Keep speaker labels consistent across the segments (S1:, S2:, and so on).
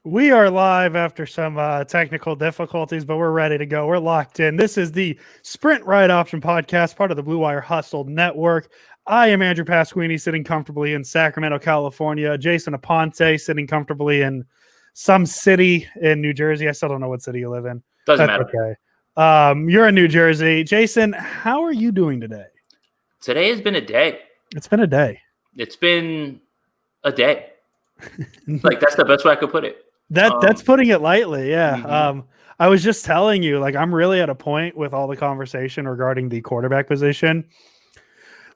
S1: We are live after some technical difficulties, but we're ready to go. We're locked in. This is the Sprint Ride Option Podcast, part of the Blue Wire Hustle Network. I am Andrew Pasquini, sitting comfortably in Sacramento, California. Jason Aponte, sitting comfortably in some city in New Jersey. I still don't know what city you live in.
S2: Doesn't matter.
S1: Okay. You're in New Jersey. Jason, how are you doing today?
S2: Today has been a day.
S1: It's been a day.
S2: It's been a day. Like, that's the best way I could put it.
S1: That's putting it lightly, yeah.
S2: Mm-hmm.
S1: I was just telling you, like, I'm really at a point with all the conversation regarding the quarterback position.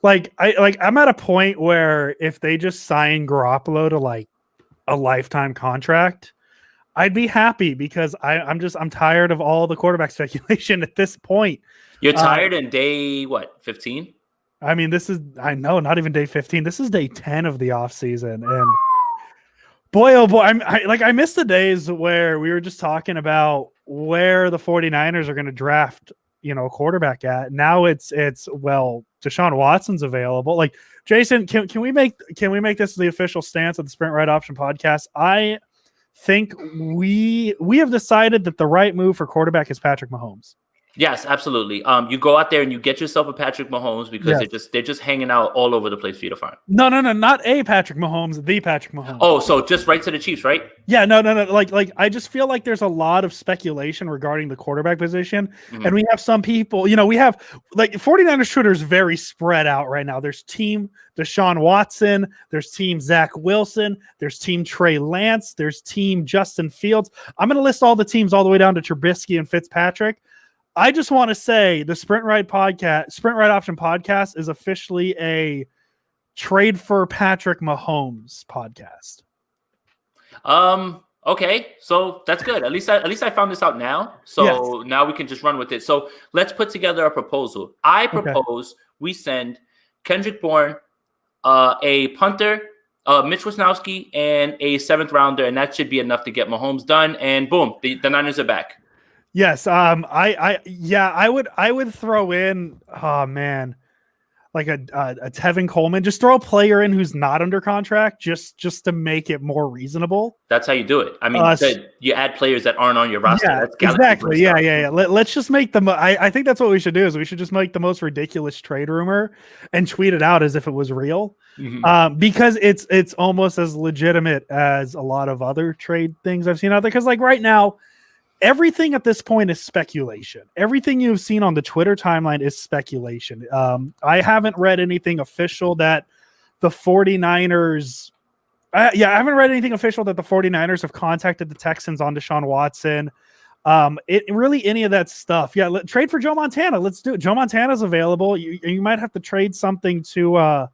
S1: I'm at a point where if they just sign Garoppolo to like a lifetime contract, I'd be happy because I'm tired of all the quarterback speculation at this point.
S2: You're tired in day, 15?
S1: I mean, not even day 15. This is day 10 of the offseason. And boy, oh boy, I miss the days where we were just talking about where the 49ers are going to draft, a quarterback at. Now it's Deshaun Watson's available. Like, Jason, can we make this the official stance of the Sprint Ride Option Podcast? I think we have decided that the right move for quarterback is Patrick Mahomes.
S2: Yes, absolutely. You go out there and you get yourself a Patrick Mahomes because they're just hanging out all over the place for you to find.
S1: No, not a Patrick Mahomes, the Patrick Mahomes.
S2: Oh, so just right to the Chiefs, right?
S1: Yeah, no. Like I just feel like there's a lot of speculation regarding the quarterback position. Mm-hmm. And we have some people, we have like 49ers Twitter is very spread out right now. There's team Deshaun Watson, there's team Zach Wilson, there's team Trey Lance, there's team Justin Fields. I'm going to list all the teams all the way down to Trubisky and Fitzpatrick. I just want to say the Sprint Ride Option Podcast is officially a trade for Patrick Mahomes podcast.
S2: Okay, so that's good. At least I found this out now. So Now we can just run with it. So let's put together a proposal. I propose we send Kendrick Bourne, a punter, Mitch Wisnowski, and a 7th rounder, and that should be enough to get Mahomes done. And boom, the Niners are back.
S1: Yes, I would throw in, oh man, like a Tevin Coleman. Just throw a player in who's not under contract, just to make it more reasonable.
S2: That's how you do it. I mean, you add players that aren't on your roster.
S1: Yeah,
S2: that's
S1: exactly. Yeah. Let's just make them. I think that's what we should do. Is we should just make the most ridiculous trade rumor and tweet it out as if it was real. Mm-hmm. Because it's almost as legitimate as a lot of other trade things I've seen out there. Because like right now, everything at this point is speculation. Everything you've seen on the Twitter timeline is speculation. I haven't read anything official that the 49ers... I haven't read anything official that the 49ers have contacted the Texans on Deshaun Watson. Any of that stuff. Yeah, trade for Joe Montana. Let's do it. Joe Montana's available. You might have to trade something to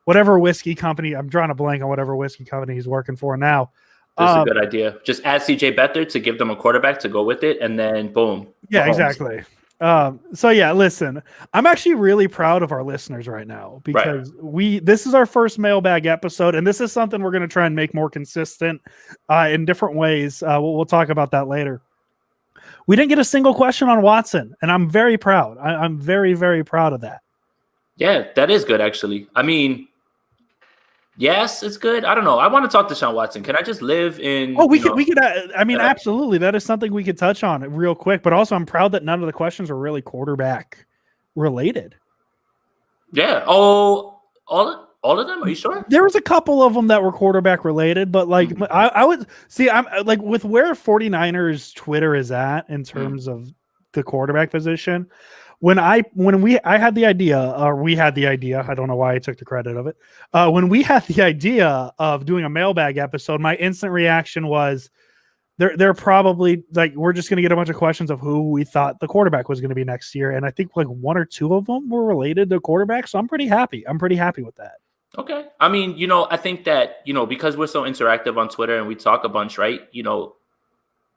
S1: whatever whiskey company. I'm drawing a blank on whatever whiskey company he's working for now.
S2: That's a good idea. Just add CJ Beathard to give them a quarterback to go with it, and then boom.
S1: Yeah, exactly. Listen, I'm actually really proud of our listeners right now because this is our first mailbag episode, and this is something we're going to try and make more consistent in different ways. We'll talk about that later. We didn't get a single question on Watson, and I'm very proud. I'm very, very proud of that.
S2: Yeah, that is good, actually. I mean, yes, it's good. I don't know. I want to talk to Deshaun Watson. Can I just live in?
S1: Oh, we could. Absolutely. That is something we could touch on real quick. But also, I'm proud that none of the questions were really quarterback related.
S2: Yeah. Oh, all of them? Are you sure?
S1: There was a couple of them that were quarterback related, but like I would see. I'm like with where 49ers Twitter is at in terms of the quarterback position. When I had the idea, I don't know why I took the credit of it. When we had the idea of doing a mailbag episode, my instant reaction was they're probably like, we're just going to get a bunch of questions of who we thought the quarterback was going to be next year. And I think like 1 or 2 of them were related to quarterback. So I'm pretty happy. with that. Okay.
S2: I mean, I think that, because we're so interactive on Twitter and we talk a bunch, right?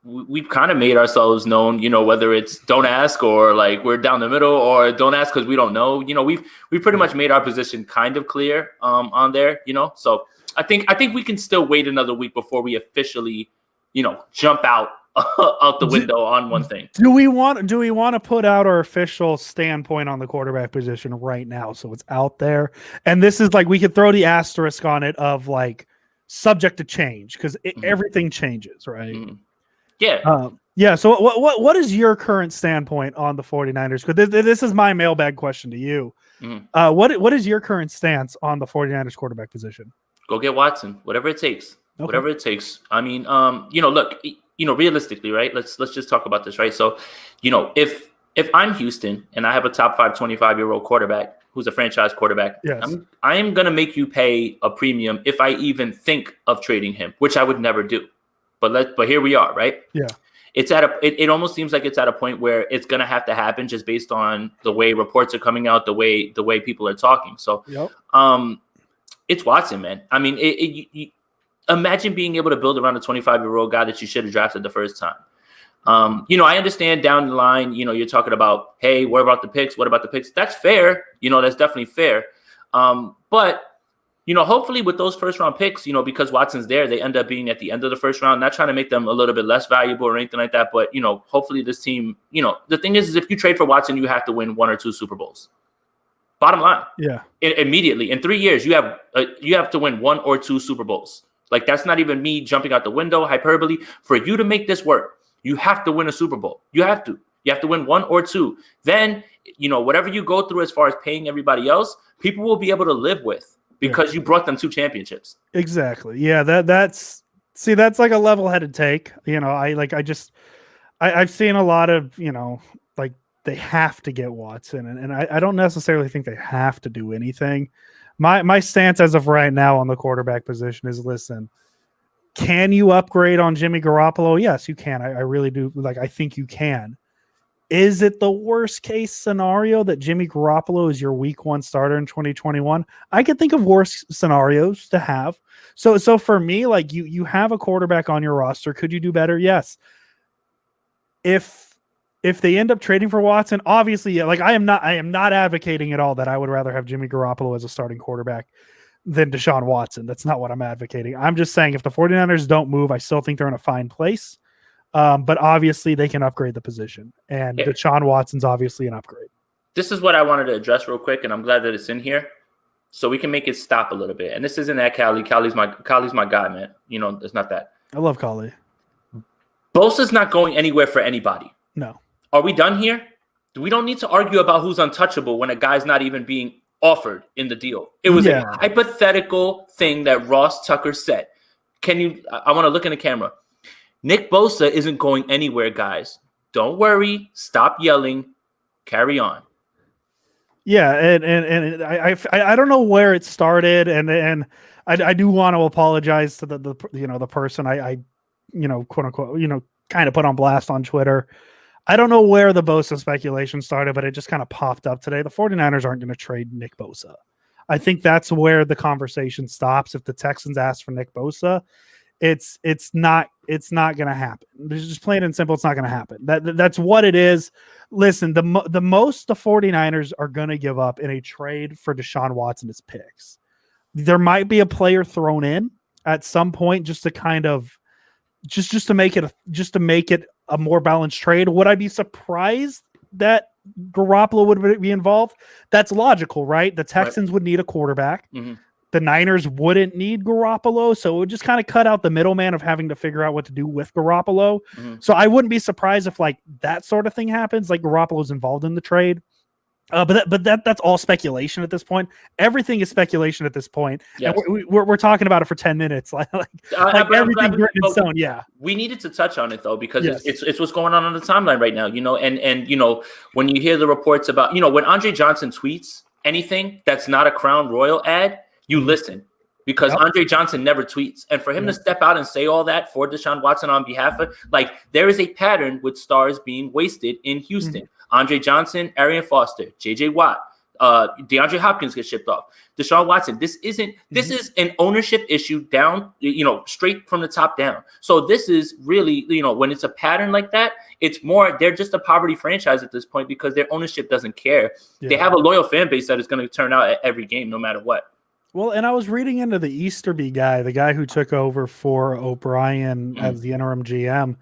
S2: We've kind of made ourselves known, whether it's don't ask or like we're down the middle or don't ask because we don't know. We've pretty much made our position kind of clear on there, So I think we can still wait another week before we officially, jump out the window on one thing.
S1: Do we want to put out our official standpoint on the quarterback position right now so it's out there? And this is like we could throw the asterisk on it of like subject to change because everything changes, right?
S2: Yeah.
S1: Yeah. So what is your current standpoint on the 49ers? Because this is my mailbag question to you. What is your current stance on the 49ers quarterback position?
S2: Go get Watson, whatever it takes. Okay. Whatever it takes. I mean, look, realistically, right? Let's just talk about this, right? So, if I'm Houston and I have a top 5 25-year-old quarterback who's a franchise quarterback,
S1: yes.
S2: I am going to make you pay a premium if I even think of trading him, which I would never do. But here we are, right?
S1: Yeah.
S2: It's it almost seems like it's at a point where it's going to have to happen just based on the way reports are coming out, the way people are talking. So, it's Watson, man. I mean, imagine being able to build around a 25-year-old guy that you should have drafted the first time. I understand down the line, you're talking about, hey, what about the picks? What about the picks? That's fair. That's definitely fair. But hopefully with those first round picks, because Watson's there, they end up being at the end of the first round, not trying to make them a little bit less valuable or anything like that. But, hopefully this team, the thing is if you trade for Watson, you have to win 1 or 2 Super Bowls. Bottom line.
S1: Yeah.
S2: Immediately in 3 years, you have to win 1 or 2 Super Bowls. Like, that's not even me jumping out the window, hyperbole. For you to make this work, you have to win a Super Bowl. You have to win 1 or 2. Then, whatever you go through as far as paying everybody else, people will be able to live with. Because you brought them 2 championships.
S1: Exactly. Yeah, that's like a level-headed take. I've seen a lot of, like they have to get Watson, and I don't necessarily think they have to do anything. My stance as of right now on the quarterback position is, listen, can you upgrade on Jimmy Garoppolo? Yes, you can. I really do. I think you can. Is it the worst case scenario that Jimmy Garoppolo is your week 1 starter in 2021? I could think of worse scenarios to have. So for me, you have a quarterback on your roster. Could you do better? Yes. If they end up trading for Watson, obviously, I am not advocating at all that I would rather have Jimmy Garoppolo as a starting quarterback than Deshaun Watson. That's not what I'm advocating. I'm just saying if the 49ers don't move, I still think they're in a fine place. But obviously they can upgrade the position, and Deshaun Watson's obviously an upgrade.
S2: This is what I wanted to address real quick, and I'm glad that it's in here so we can make it stop a little bit. And this isn't at Cali. Cali's my guy, man. It's not that.
S1: I love Cali.
S2: Bosa's not going anywhere for anybody.
S1: No.
S2: Are we done here? We don't need to argue about who's untouchable when a guy's not even being offered in the deal. It was a hypothetical thing that Ross Tucker said. I want to look in the camera. Nick Bosa isn't going anywhere, guys. Don't worry. Stop yelling. Carry on.
S1: Yeah, and I don't know where it started, and I do want to apologize to the person I quote unquote kind of put on blast on Twitter. I don't know where the Bosa speculation started, but it just kind of popped up today. The 49ers aren't going to trade Nick Bosa. I think that's where the conversation stops. If the Texans ask for Nick Bosa, it's not going to happen. It's just plain and simple. It's not going to happen. That's what it is. Listen, the most the 49ers are going to give up in a trade for Deshaun Watson is picks. There might be a player thrown in at some point just to kind of just to make it a more balanced trade. Would I be surprised that Garoppolo would be involved? That's logical, right? The Texans would need a quarterback. Mm-hmm. The Niners wouldn't need Garoppolo, so it would just kind of cut out the middleman of having to figure out what to do with Garoppolo. Mm-hmm. So I wouldn't be surprised if that sort of thing happens, like Garoppolo's involved in the trade. But that's all speculation at this point. Everything is speculation at this point. Yes. And we're talking about it for 10 minutes. Everything written in stone. Yeah.
S2: We needed to touch on it though, because it's what's going on the timeline right now, and when you hear the reports about, when Andre Johnson tweets anything that's not a Crown Royal ad, you listen, because Andre Johnson never tweets. And for him to step out and say all that for Deshaun Watson on behalf of, there is a pattern with stars being wasted in Houston. Mm-hmm. Andre Johnson, Arian Foster, J.J. Watt, DeAndre Hopkins gets shipped off. Deshaun Watson, this is an ownership issue down, straight from the top down. So this is really, when it's a pattern like that, it's more, they're just a poverty franchise at this point because their ownership doesn't care. Yeah. They have a loyal fan base that is going to turn out at every game, no matter what.
S1: Well, and I was reading into the Easterby guy, the guy who took over for O'Brien as the interim GM.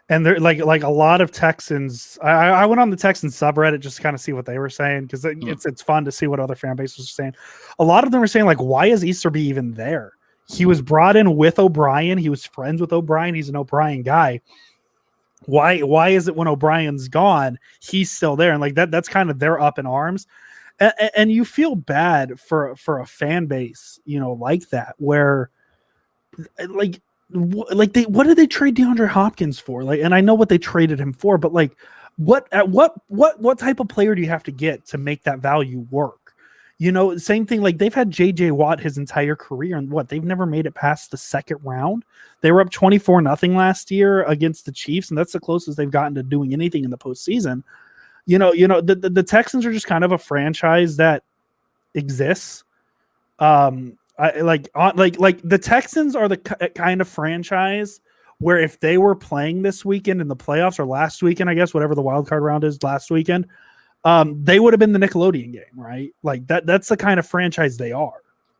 S1: And they're like a lot of Texans. I went on the Texans subreddit just to kind of see what they were saying, because it's fun to see what other fan bases are saying. A lot of them are saying, why is Easterby even there? He was brought in with O'Brien. He was friends with O'Brien. He's an O'Brien guy. Why is it when O'Brien's gone, he's still there? And like that's kind of they're up in arms. And you feel bad for a fan base, like that, where what did they trade DeAndre Hopkins for? Like, and I know what they traded him for, but like, what type of player do you have to get to make that value work? Same thing. Like they've had JJ Watt his entire career, and they've never made it past the second round. They were up 24-0 last year against the Chiefs, and that's the closest they've gotten to doing anything in the postseason. The Texans are just kind of a franchise that exists. The Texans are the kind of franchise where if they were playing this weekend in the playoffs or last weekend, I guess, whatever the wild card round is last weekend, they would have been the Nickelodeon game, right? Like that's the kind of franchise they are.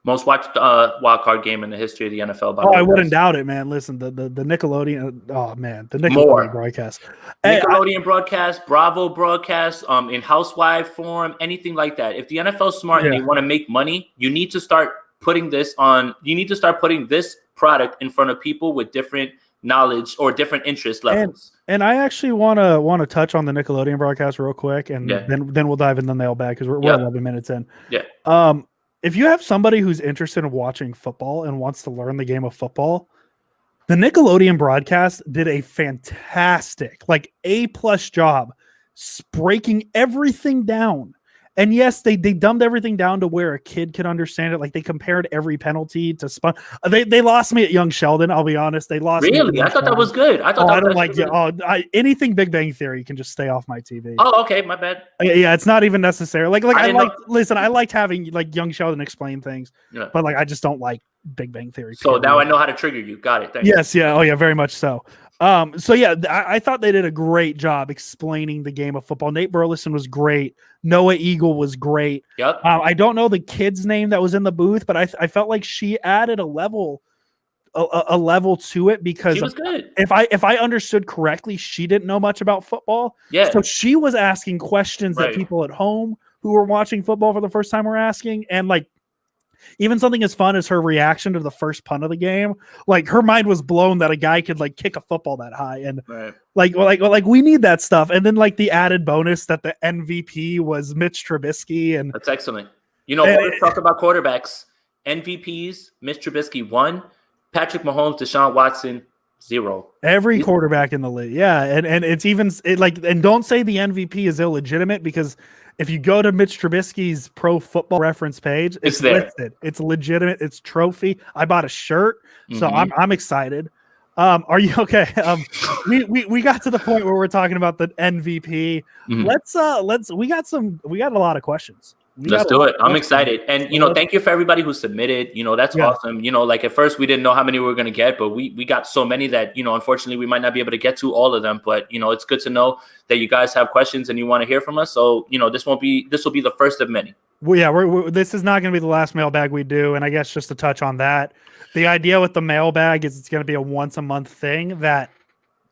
S2: Most watched wild card game in the history of the NFL.
S1: I wouldn't doubt it, man. Listen, the Nickelodeon. Oh man, the Nickelodeon broadcast.
S2: Nickelodeon broadcast, Bravo broadcast, in housewife form, anything like that. If the NFL's smart and they want to make money, you need to start putting this on. You need to start putting this product in front of people with different knowledge or different interest levels.
S1: And I actually want to touch on the Nickelodeon broadcast real quick, and then we'll dive in the mailbag because we're 11 minutes in.
S2: Yeah.
S1: If you have somebody who's interested in watching football and wants to learn the game of football, the Nickelodeon broadcast did a fantastic, like A+ job breaking everything down. And yes, they dumbed everything down to where a kid could understand it. Like they compared every penalty to spun. They lost me at Young Sheldon. I'll be honest. They lost.
S2: Really? I thought that was good. I thought
S1: I don't like it. Anything Big Bang Theory can just stay off my TV.
S2: Oh, okay, my bad.
S1: Yeah, it's not even necessary. I liked having like Young Sheldon explain things, but like I just don't like Big Bang Theory.
S2: So now I know how to trigger you. Got it. Thanks.
S1: Yes. Yeah. Oh yeah. Very much so. I thought they did a great job explaining the game of football. Nate Burleson was great. Noah Eagle was great.
S2: Yep.
S1: I don't know the kid's name that was in the booth, but I felt like she added a level to it because
S2: she was good.
S1: If I understood correctly, she didn't know much about football.
S2: Yeah.
S1: So she was asking questions that people at home who were watching football for the first time were asking, and like. Even something as fun as her reaction to the first punt of the game, like her mind was blown that a guy could like kick a football that high, and like we need that stuff. And then like the added bonus that the MVP was Mitch Trubisky, and
S2: that's excellent. Let's talk about quarterbacks. MVPs: Mitch Trubisky 1, Patrick Mahomes, Deshaun Watson 0.
S1: Every quarterback in the league, and it's even and don't say the MVP is illegitimate because. If you go to Mitch Trubisky's Pro Football Reference page, it's listed. It's legitimate. It's trophy. I bought a shirt, so I'm excited. Are you okay? We got to the point where we're talking about the MVP. We got a lot of questions.
S2: Let's do it. I'm excited. And, thank you for everybody who submitted. That's awesome. Like at first we didn't know how many we were going to get, but we got so many that, unfortunately we might not be able to get to all of them. But, it's good to know that you guys have questions and you want to hear from us. So, this will be the first of many.
S1: Well, yeah, this is not going to be the last mailbag we do. And I guess just to touch on that, the idea with the mailbag is it's going to be a once a month thing that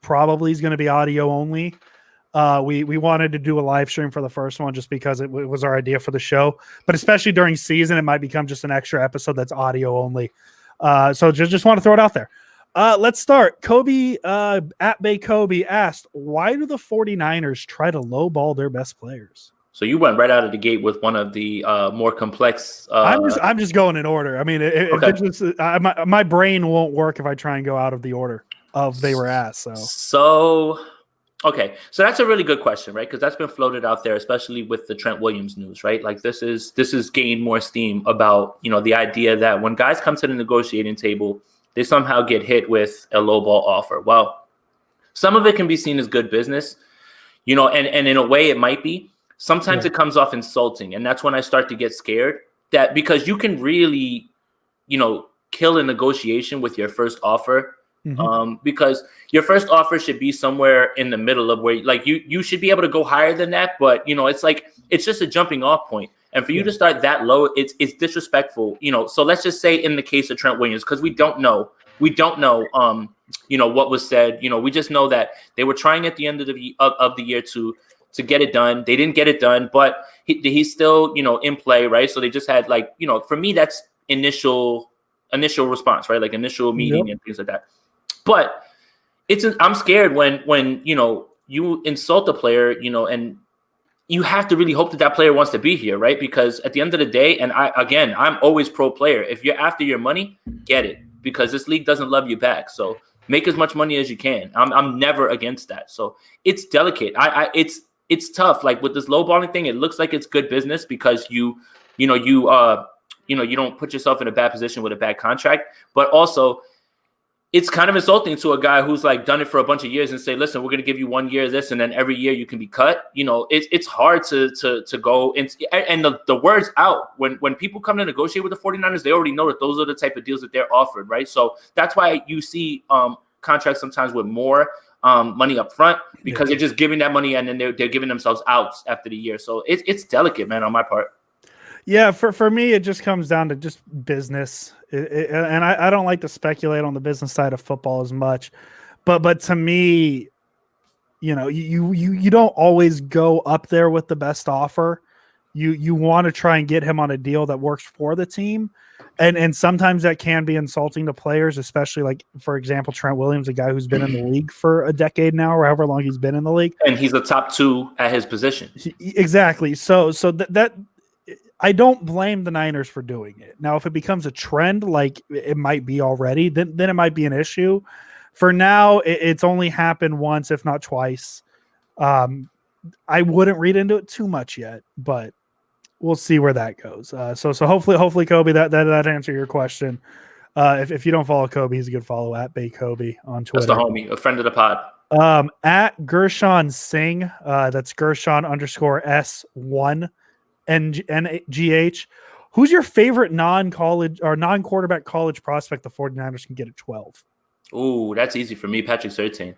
S1: probably is going to be audio only. We wanted to do a live stream for the first one just because it was our idea for the show, but especially during season, it might become just an extra episode that's audio only. So just want to throw it out there. Let's start. Kobe at Bay Kobe asked, why do the 49ers try to lowball their best players?
S2: So you went right out of the gate with one of the more complex.
S1: I'm just going in order. I mean, my brain won't work if I try and go out of the order of they were asked.
S2: Okay, so that's a really good question, right? Because that's been floated out there, especially with the Trent Williams news, right? Like this is gained more steam about the idea that when guys come to the negotiating table, they somehow get hit with a lowball offer. Well, some of it can be seen as good business, and in a way it might be. Sometimes it comes off insulting, and that's when I start to get scared. That because you can really, kill a negotiation with your first offer. Because your first offer should be somewhere in the middle of where like you should be able to go higher than that, but it's just a jumping off point. And for you to start that low, it's disrespectful, So let's just say in the case of Trent Williams, because we don't know what was said. We just know that they were trying at the end of the year to get it done. They didn't get it done, but he's still in play, right? So they just had for me that's initial initial response, right? Like initial meeting
S1: Yep.
S2: and things like that. But I'm scared when you insult the player, and you have to really hope that that player wants to be here, right? Because at the end of the day, and I'm always pro player. If you're after your money, get it, because this league doesn't love you back. So make as much money as you can. I'm never against that. So it's delicate. It's tough. Like with this lowballing thing, it looks like it's good business because you don't put yourself in a bad position with a bad contract, but also it's kind of insulting to a guy who's like done it for a bunch of years and say, listen, we're going to give you 1 year of this, and then every year you can be cut. It's hard to go and the word's out when people come to negotiate with the 49ers, they already know that those are the type of deals that they're offered. Right. So that's why you see contracts sometimes with more money up front, because they're just giving that money and then they're giving themselves outs after the year. So it's delicate, man, on my part.
S1: Yeah, for me, it just comes down to just business, and I don't like to speculate on the business side of football as much, but to me, you don't always go up there with the best offer. You want to try and get him on a deal that works for the team, and sometimes that can be insulting to players, especially like, for example, Trent Williams, a guy who's been in the league for a decade now, or however long he's been in the league,
S2: and he's a top 2 at his position.
S1: Exactly. So that. I don't blame the Niners for doing it. Now, if it becomes a trend, like it might be already, then it might be an issue. For now, it's only happened once, if not twice. I wouldn't read into it too much yet, but we'll see where that goes. So hopefully, Kobe, that answered your question. If you don't follow Kobe, he's a good follow at Bay Kobe on Twitter.
S2: That's the homie, a friend of the pod.
S1: At Gershon Singh, that's Gershon _S1. NGH. Who's your favorite non-college or non-quarterback college prospect the 49ers can get at 12?
S2: Ooh, that's easy for me, Patrick Surtain.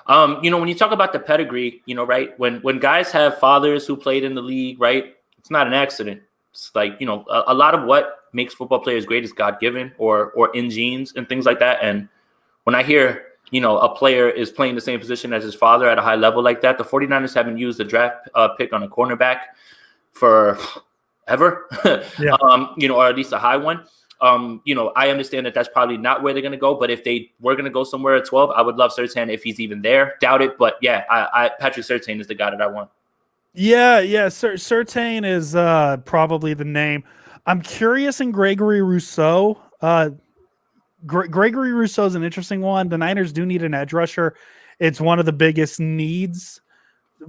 S2: When you talk about the pedigree, right, when guys have fathers who played in the league, right, it's not an accident. It's like, a lot of what makes football players great is God-given or in genes and things like that. And when I hear, a player is playing the same position as his father at a high level like that, the 49ers haven't used the draft pick on a cornerback for ever,
S1: yeah.
S2: Or at least a high one. I understand that that's probably not where they're going to go, but if they were going to go somewhere at 12, I would love Surtain if he's even there. Doubt it, but yeah, Patrick Surtain is the guy that I want.
S1: Yeah. Surtain is probably the name. I'm curious in Gregory Rousseau. Gregory Rousseau is an interesting one. The Niners do need an edge rusher. It's one of the biggest needs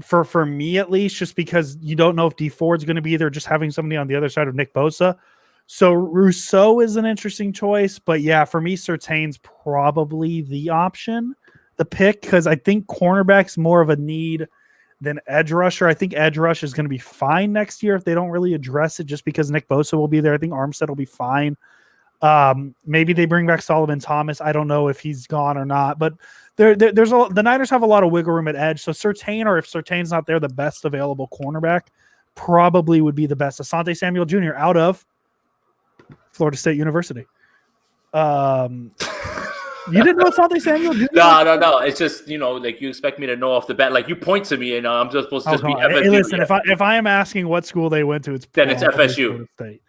S1: for me, at least, just because you don't know if D Ford's going to be there, just having somebody on the other side of Nick Bosa. So Rousseau is an interesting choice, but yeah, for me, Surtain's probably the option, the pick, because I think cornerback's more of a need than edge rusher. I think edge rush is going to be fine next year if they don't really address it, just because Nick Bosa will be there. I think Armstead will be fine. Maybe they bring back Solomon Thomas. I don't know if he's gone or not, but the Niners have a lot of wiggle room at edge. So Surtain, or if Surtain's not there, the best available cornerback probably would be the best. Asante Samuel Jr. out of Florida State University. You didn't know Asante Samuel Jr.?
S2: No. It's just, like you expect me to know off the bat. Like you point to me and I'm just supposed to just be FSU.
S1: Hey, listen, if I am asking what school they went to, it's
S2: FSU.
S1: Florida State.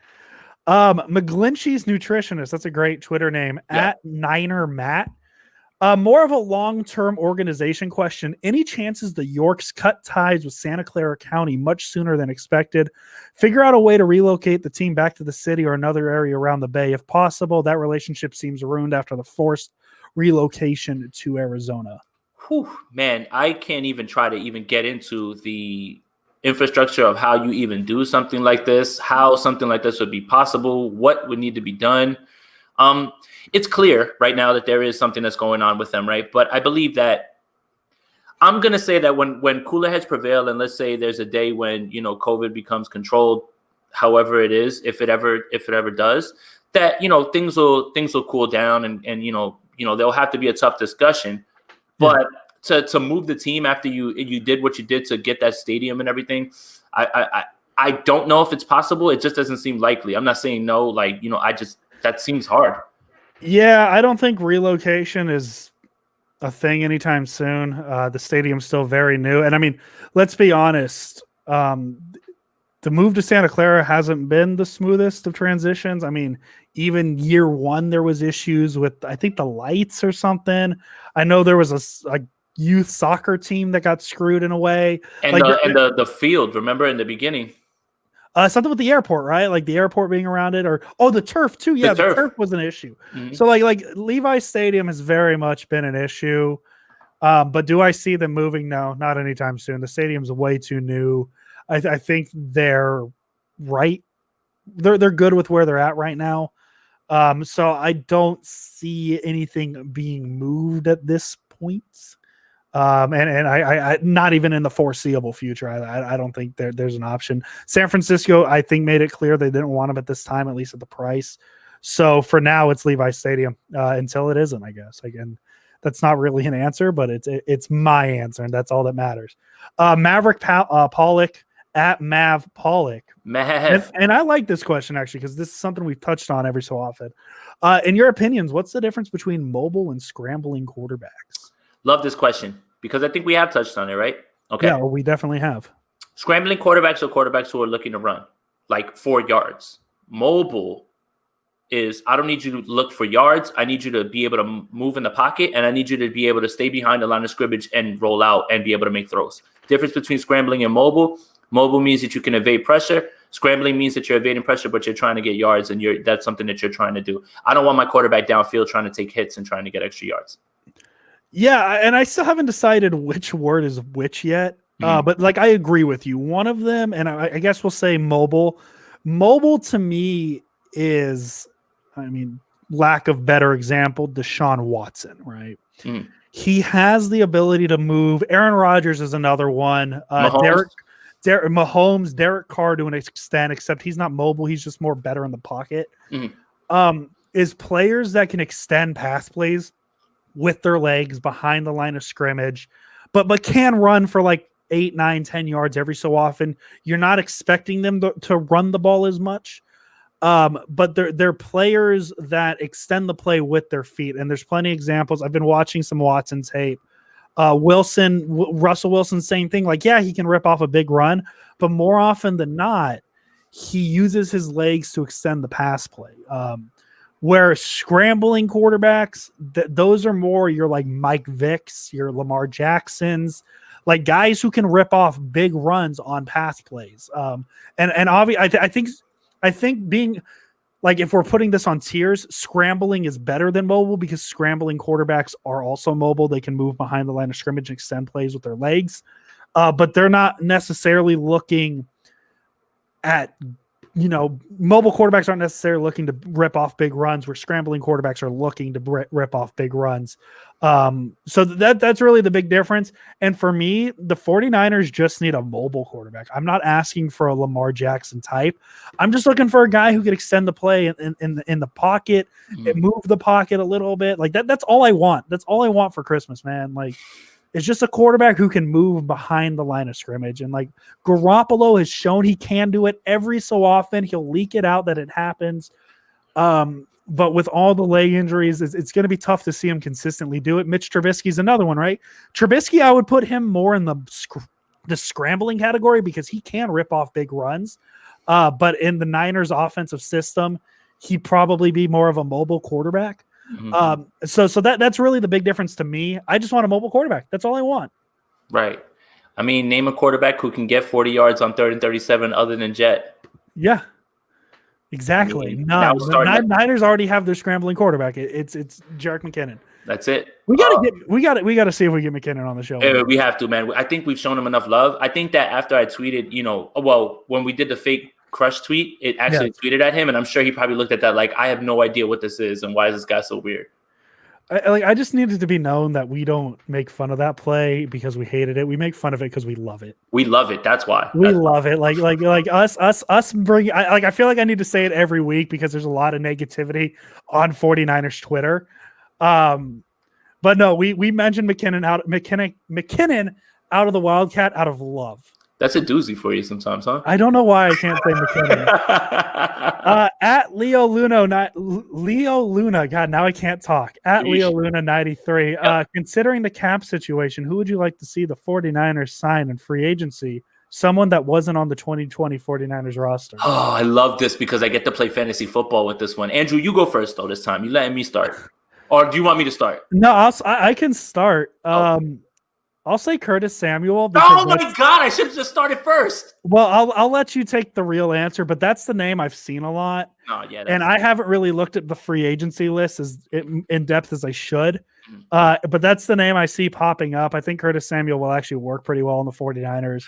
S1: McGlinchey's nutritionist. That's a great Twitter name. Yeah. At Niner Matt. More of a long-term organization question. Any chances the Yorks cut ties with Santa Clara County much sooner than expected? Figure out a way to relocate the team back to the city or another area around the Bay. If possible, that relationship seems ruined after the forced relocation to Arizona.
S2: Whew, man, I can't even try to even get into the infrastructure of how you even do something like this, how something like this would be possible, what would need to be done. It's clear right now that there is something that's going on with them, right? But I believe that I'm going to say that when cooler heads prevail, and let's say there's a day when, COVID becomes controlled, however it is, if it ever does, that, things will cool down and there'll have to be a tough discussion. But to move the team after you did what you did to get that stadium and everything, I don't know if it's possible. It just doesn't seem likely. I'm not saying no, that seems hard.
S1: Yeah, I don't think relocation is a thing anytime soon. The stadium's still very new. And I mean, let's be honest. the move to Santa Clara hasn't been the smoothest of transitions. I mean, even year one, there was issues with, I think, the lights or something. I know there was a youth soccer team that got screwed in a way.
S2: And
S1: like
S2: the field, remember in the beginning?
S1: Something with the airport, right? Like the airport being around it, or the turf too. Yeah, the turf was an issue. Mm-hmm. So like Levi's Stadium has very much been an issue. But do I see them moving? No, not anytime soon. The stadium's way too new. I think they're right. They're good with where they're at right now. So I don't see anything being moved at this point. And I not even in the foreseeable future. I don't think there's an option. San Francisco, I think, made it clear they didn't want him at this time, at least at the price. So for now, it's Levi's Stadium until it isn't, I guess. Again, that's not really an answer, but it's my answer, and that's all that matters. Maverick Pollock at Mav Pollock. And I like this question, actually, because this is something we've touched on every so often. In your opinions, what's the difference between mobile and scrambling quarterbacks?
S2: Love this question because I think we have touched on it, right?
S1: Okay. Yeah, well, we definitely have.
S2: Scrambling quarterbacks are quarterbacks who are looking to run like 4 yards. Mobile is I don't need you to look for yards. I need you to be able to move in the pocket, and I need you to be able to stay behind the line of scrimmage and roll out and be able to make throws. Difference between scrambling and mobile. Mobile means that you can evade pressure. Scrambling means that you're evading pressure, but you're trying to get yards, and that's something that you're trying to do. I don't want my quarterback downfield trying to take hits and trying to get extra yards.
S1: Yeah, and I still haven't decided which word is which yet. But like I agree with you. One of them, and I guess we'll say mobile. Mobile to me is, I mean, lack of better example, Deshaun Watson, right? He has the ability to move. Aaron Rodgers is another one. Mahomes, Derek Carr to an extent, except he's not mobile. He's just more better in the pocket. Is players that can extend pass plays with their legs behind the line of scrimmage, but can run for like 8, 9, 10 yards every so often. You're not expecting them to run the ball as much. But they're players that extend the play with their feet. And there's plenty of examples. I've been watching some Watson tape. Russell Wilson, same thing. Like, yeah, he can rip off a big run, but more often than not, he uses his legs to extend the pass play. Where scrambling quarterbacks, those are more your like Mike Vicks, your Lamar Jacksons, like guys who can rip off big runs on pass plays. And obviously, I think being like, if we're putting this on tiers, scrambling is better than mobile because scrambling quarterbacks are also mobile. They can move behind the line of scrimmage and extend plays with their legs, but they're not necessarily looking at, mobile quarterbacks aren't necessarily looking to rip off big runs, where scrambling quarterbacks are looking to rip off big runs. So that's really the big difference. And for me, the 49ers just need a mobile quarterback. I'm not asking for a Lamar Jackson type. I'm just looking for a guy who could extend the play in the pocket, move the pocket a little bit. Like that's all I want. That's all I want for Christmas, man. Like, it's just a quarterback who can move behind the line of scrimmage. And like Garoppolo has shown he can do it every so often. He'll leak it out that it happens. But with all the leg injuries, it's going to be tough to see him consistently do it. Mitch Trubisky's another one, right? Trubisky, I would put him more in the scrambling category because he can rip off big runs. But in the Niners offensive system, he'd probably be more of a mobile quarterback. So that's really the big difference to me. I just want a mobile quarterback. That's all I want.
S2: Right. I mean, name a quarterback who can get 40 yards on 3rd and 37 other than Jet.
S1: Yeah. Exactly. No, the Niners already have their scrambling quarterback. It's Jerick McKinnon.
S2: That's it.
S1: We gotta see if we get McKinnon on the show.
S2: We have to, man. I think we've shown him enough love. I think that after I tweeted, when we did the fake crush tweet, it actually tweeted at him, and I'm sure he probably looked at that like, I have no idea what this is, and why is this guy so weird?
S1: I just needed to be known that we don't make fun of that play because we hated it. We make fun of it because we love it.
S2: We love it. That's why.
S1: We love it. Like us bring. I feel like I need to say it every week because there's a lot of negativity on 49ers Twitter. But no, we mentioned McKinnon out of the Wildcat out of love.
S2: That's a doozy for you sometimes, huh?
S1: I don't know why I can't say McKinnon. At Leo Luna. God, now I can't talk. At Leo Luna 93. Considering the cap situation, who would you like to see the 49ers sign in free agency someone that wasn't on the 2020 49ers roster.
S2: Oh, I love this because I get to play fantasy football with this one. Andrew, you go first though this time. You letting me start, or do you want me to start?
S1: No, I can start. I'll say Curtis Samuel.
S2: Oh my God, I should have just started first.
S1: Well, I'll let you take the real answer, but that's the name I've seen a lot.
S2: Oh, yeah,
S1: and I haven't really looked at the free agency list as in depth as I should. But that's the name I see popping up. I think Curtis Samuel will actually work pretty well in the 49ers.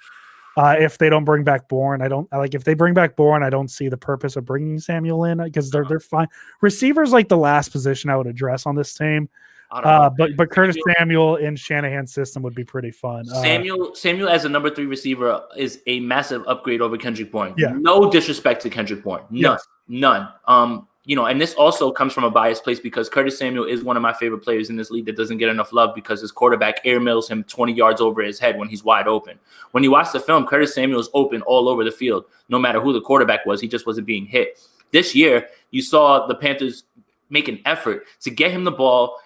S1: If they don't bring back Bourne, if they bring back Bourne, I don't see the purpose of bringing Samuel in because they're fine. Receivers like the last position I would address on this team. But Curtis Samuel in Shanahan's system would be pretty fun.
S2: Samuel as a number 3 receiver is a massive upgrade over Kendrick Bourne.
S1: Yeah.
S2: No disrespect to Kendrick Bourne. None. And this also comes from a biased place because Curtis Samuel is one of my favorite players in this league that doesn't get enough love because his quarterback air mills him 20 yards over his head when he's wide open. When you watch the film, Curtis Samuel is open all over the field, no matter who the quarterback was. He just wasn't being hit. This year, you saw the Panthers make an effort to get him the ball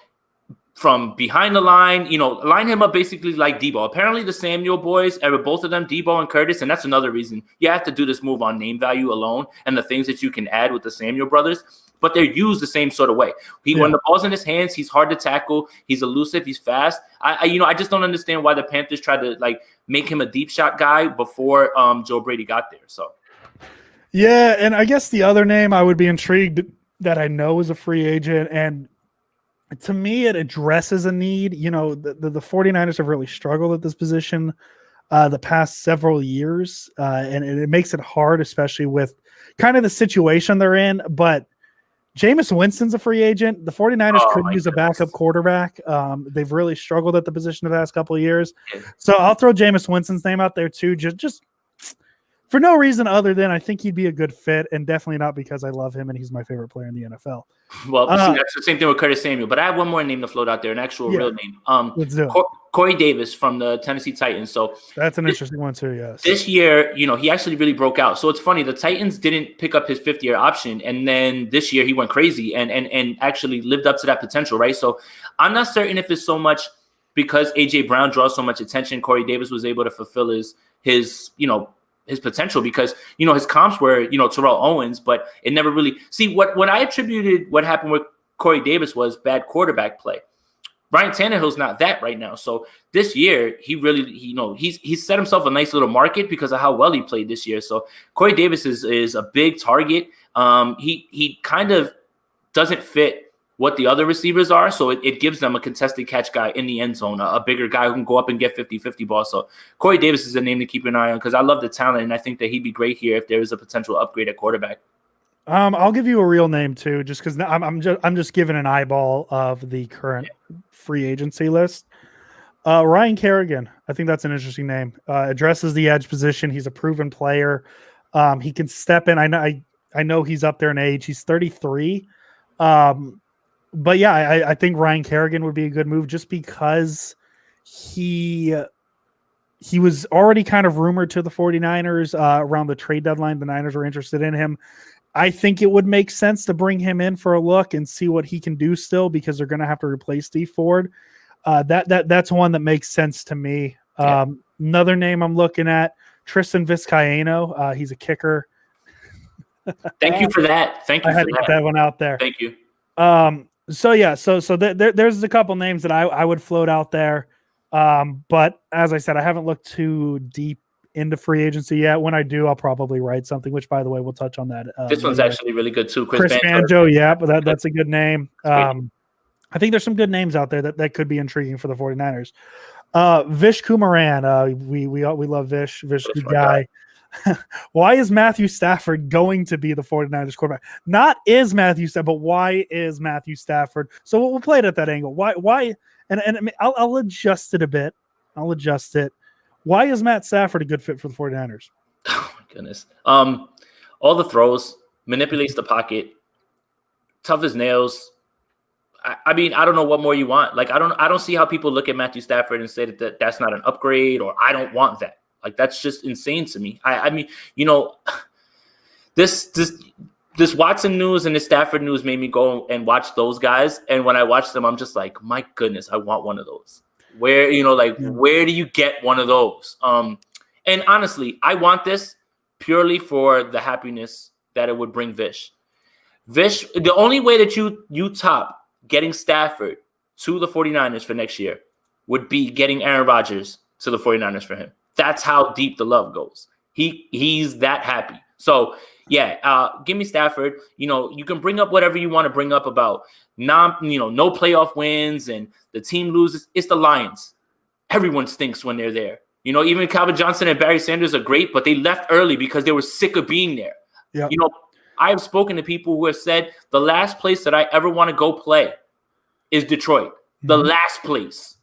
S2: from behind the line, line him up basically like Debo. Apparently the Samuel boys, both of them, Debo and Curtis, and that's another reason you have to do this move on name value alone and the things that you can add with the Samuel brothers, but they're used the same sort of way. When the ball's in his hands, he's hard to tackle, he's elusive, he's fast. I just don't understand why the Panthers tried to make him a deep shot guy before Joe Brady got there. So
S1: yeah, and I guess the other name I would be intrigued that I know is a free agent, and to me, it addresses a need. The 49ers have really struggled at this position the past several years, and it makes it hard, especially with kind of the situation they're in. But Jameis Winston's a free agent. The 49ers could use a backup quarterback. They've really struggled at the position the past couple of years. So I'll throw Jameis Winston's name out there too, just for no reason other than I think he'd be a good fit, and definitely not because I love him and he's my favorite player in the NFL.
S2: Well, that's the same thing with Curtis Samuel. But I have one more name to float out there, an actual real name.
S1: Let's do it.
S2: Corey Davis from the Tennessee Titans. So
S1: that's an interesting one too, yes.
S2: This year, he actually really broke out. So it's funny, the Titans didn't pick up his 5th-year option, and then this year he went crazy and actually lived up to that potential, right? So I'm not certain if it's so much because A.J. Brown draws so much attention, Corey Davis was able to fulfill his potential because, his comps were, Terrell Owens, but it never really – see, what I attributed what happened with Corey Davis was bad quarterback play. Ryan Tannehill's not that right now. So this year, he really, he's set himself a nice little market because of how well he played this year. So Corey Davis is a big target. He kind of doesn't fit what the other receivers are. So it gives them a contested catch guy in the end zone, a bigger guy who can go up and get 50-50 balls. So Corey Davis is a name to keep an eye on because I love the talent, and I think that he'd be great here if there is a potential upgrade at quarterback.
S1: I'll give you a real name too, just because I'm just giving an eyeball of the current free agency list. Ryan Kerrigan, I think that's an interesting name. Addresses the edge position. He's a proven player. He can step in. I know he's up there in age. He's 33. But yeah, I think Ryan Kerrigan would be a good move just because he was already kind of rumored to the 49ers around the trade deadline. The Niners were interested in him. I think it would make sense to bring him in for a look and see what he can do still because they're going to have to replace Steve Ford. That's one that makes sense to me. Another name I'm looking at, Tristan Vizcaino. He's a kicker.
S2: Thank you for that. Thank you.
S1: I had to get that one out there.
S2: Thank you.
S1: So there's a couple names that I would float out there. But as I said, I haven't looked too deep into free agency yet. When I do, I'll probably write something, which by the way, we'll touch on that.
S2: This one's actually really good too.
S1: Chris Banjo. Yeah, but that's a good name. I think there's some good names out there that could be intriguing for the 49ers. Vish Kumaran. We love Vish. Vish, good guy. Why is Matthew Stafford going to be the 49ers quarterback? Not is Matthew Stafford, but why is Matthew Stafford? So we'll play it at that angle. Why? And I'll adjust it a bit. I'll adjust it. Why is Matt Stafford a good fit for the 49ers?
S2: Oh my goodness. All the throws, manipulates the pocket, tough as nails. I mean, I don't know what more you want. Like, I don't see how people look at Matthew Stafford and say that that's not an upgrade or I don't want that. Like, that's just insane to me. I mean, this Watson news and this Stafford news made me go and watch those guys. And when I watch them, I'm just like, my goodness, I want one of those. Where, where do you get one of those? And honestly, I want this purely for the happiness that it would bring Vish. Vish, the only way that you top getting Stafford to the 49ers for next year would be getting Aaron Rodgers to the 49ers for him. That's how deep the love goes. He's that happy. So, yeah, give me Stafford. You can bring up whatever you want to bring up about no playoff wins and the team loses. It's the Lions. Everyone stinks when they're there. Even Calvin Johnson and Barry Sanders are great, but they left early because they were sick of being there.
S1: Yep.
S2: I've spoken to people who have said the last place that I ever want to go play is Detroit. Mm-hmm. The last place.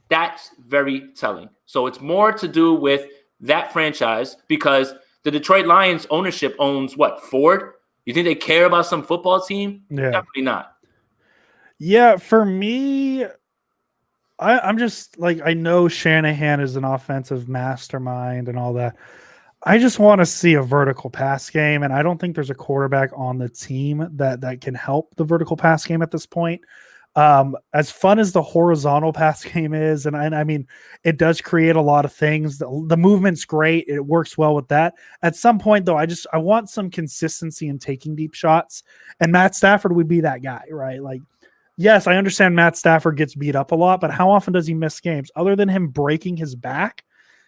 S2: That's very telling. So it's more to do with that franchise because the Detroit Lions ownership owns what? Ford? You think they care about some football team?
S1: Yeah.
S2: Definitely not.
S1: Yeah, for me, I'm just like, I know Shanahan is an offensive mastermind and all that. I just want to see a vertical pass game, and I don't think there's a quarterback on the team that can help the vertical pass game at this point. As fun as the horizontal pass game is, and I mean, it does create a lot of things. The movement's great. It works well with that. At some point, though, I want some consistency in taking deep shots, and Matt Stafford would be that guy, right? Like, yes, I understand Matt Stafford gets beat up a lot, but how often does he miss games? Other than him breaking his back,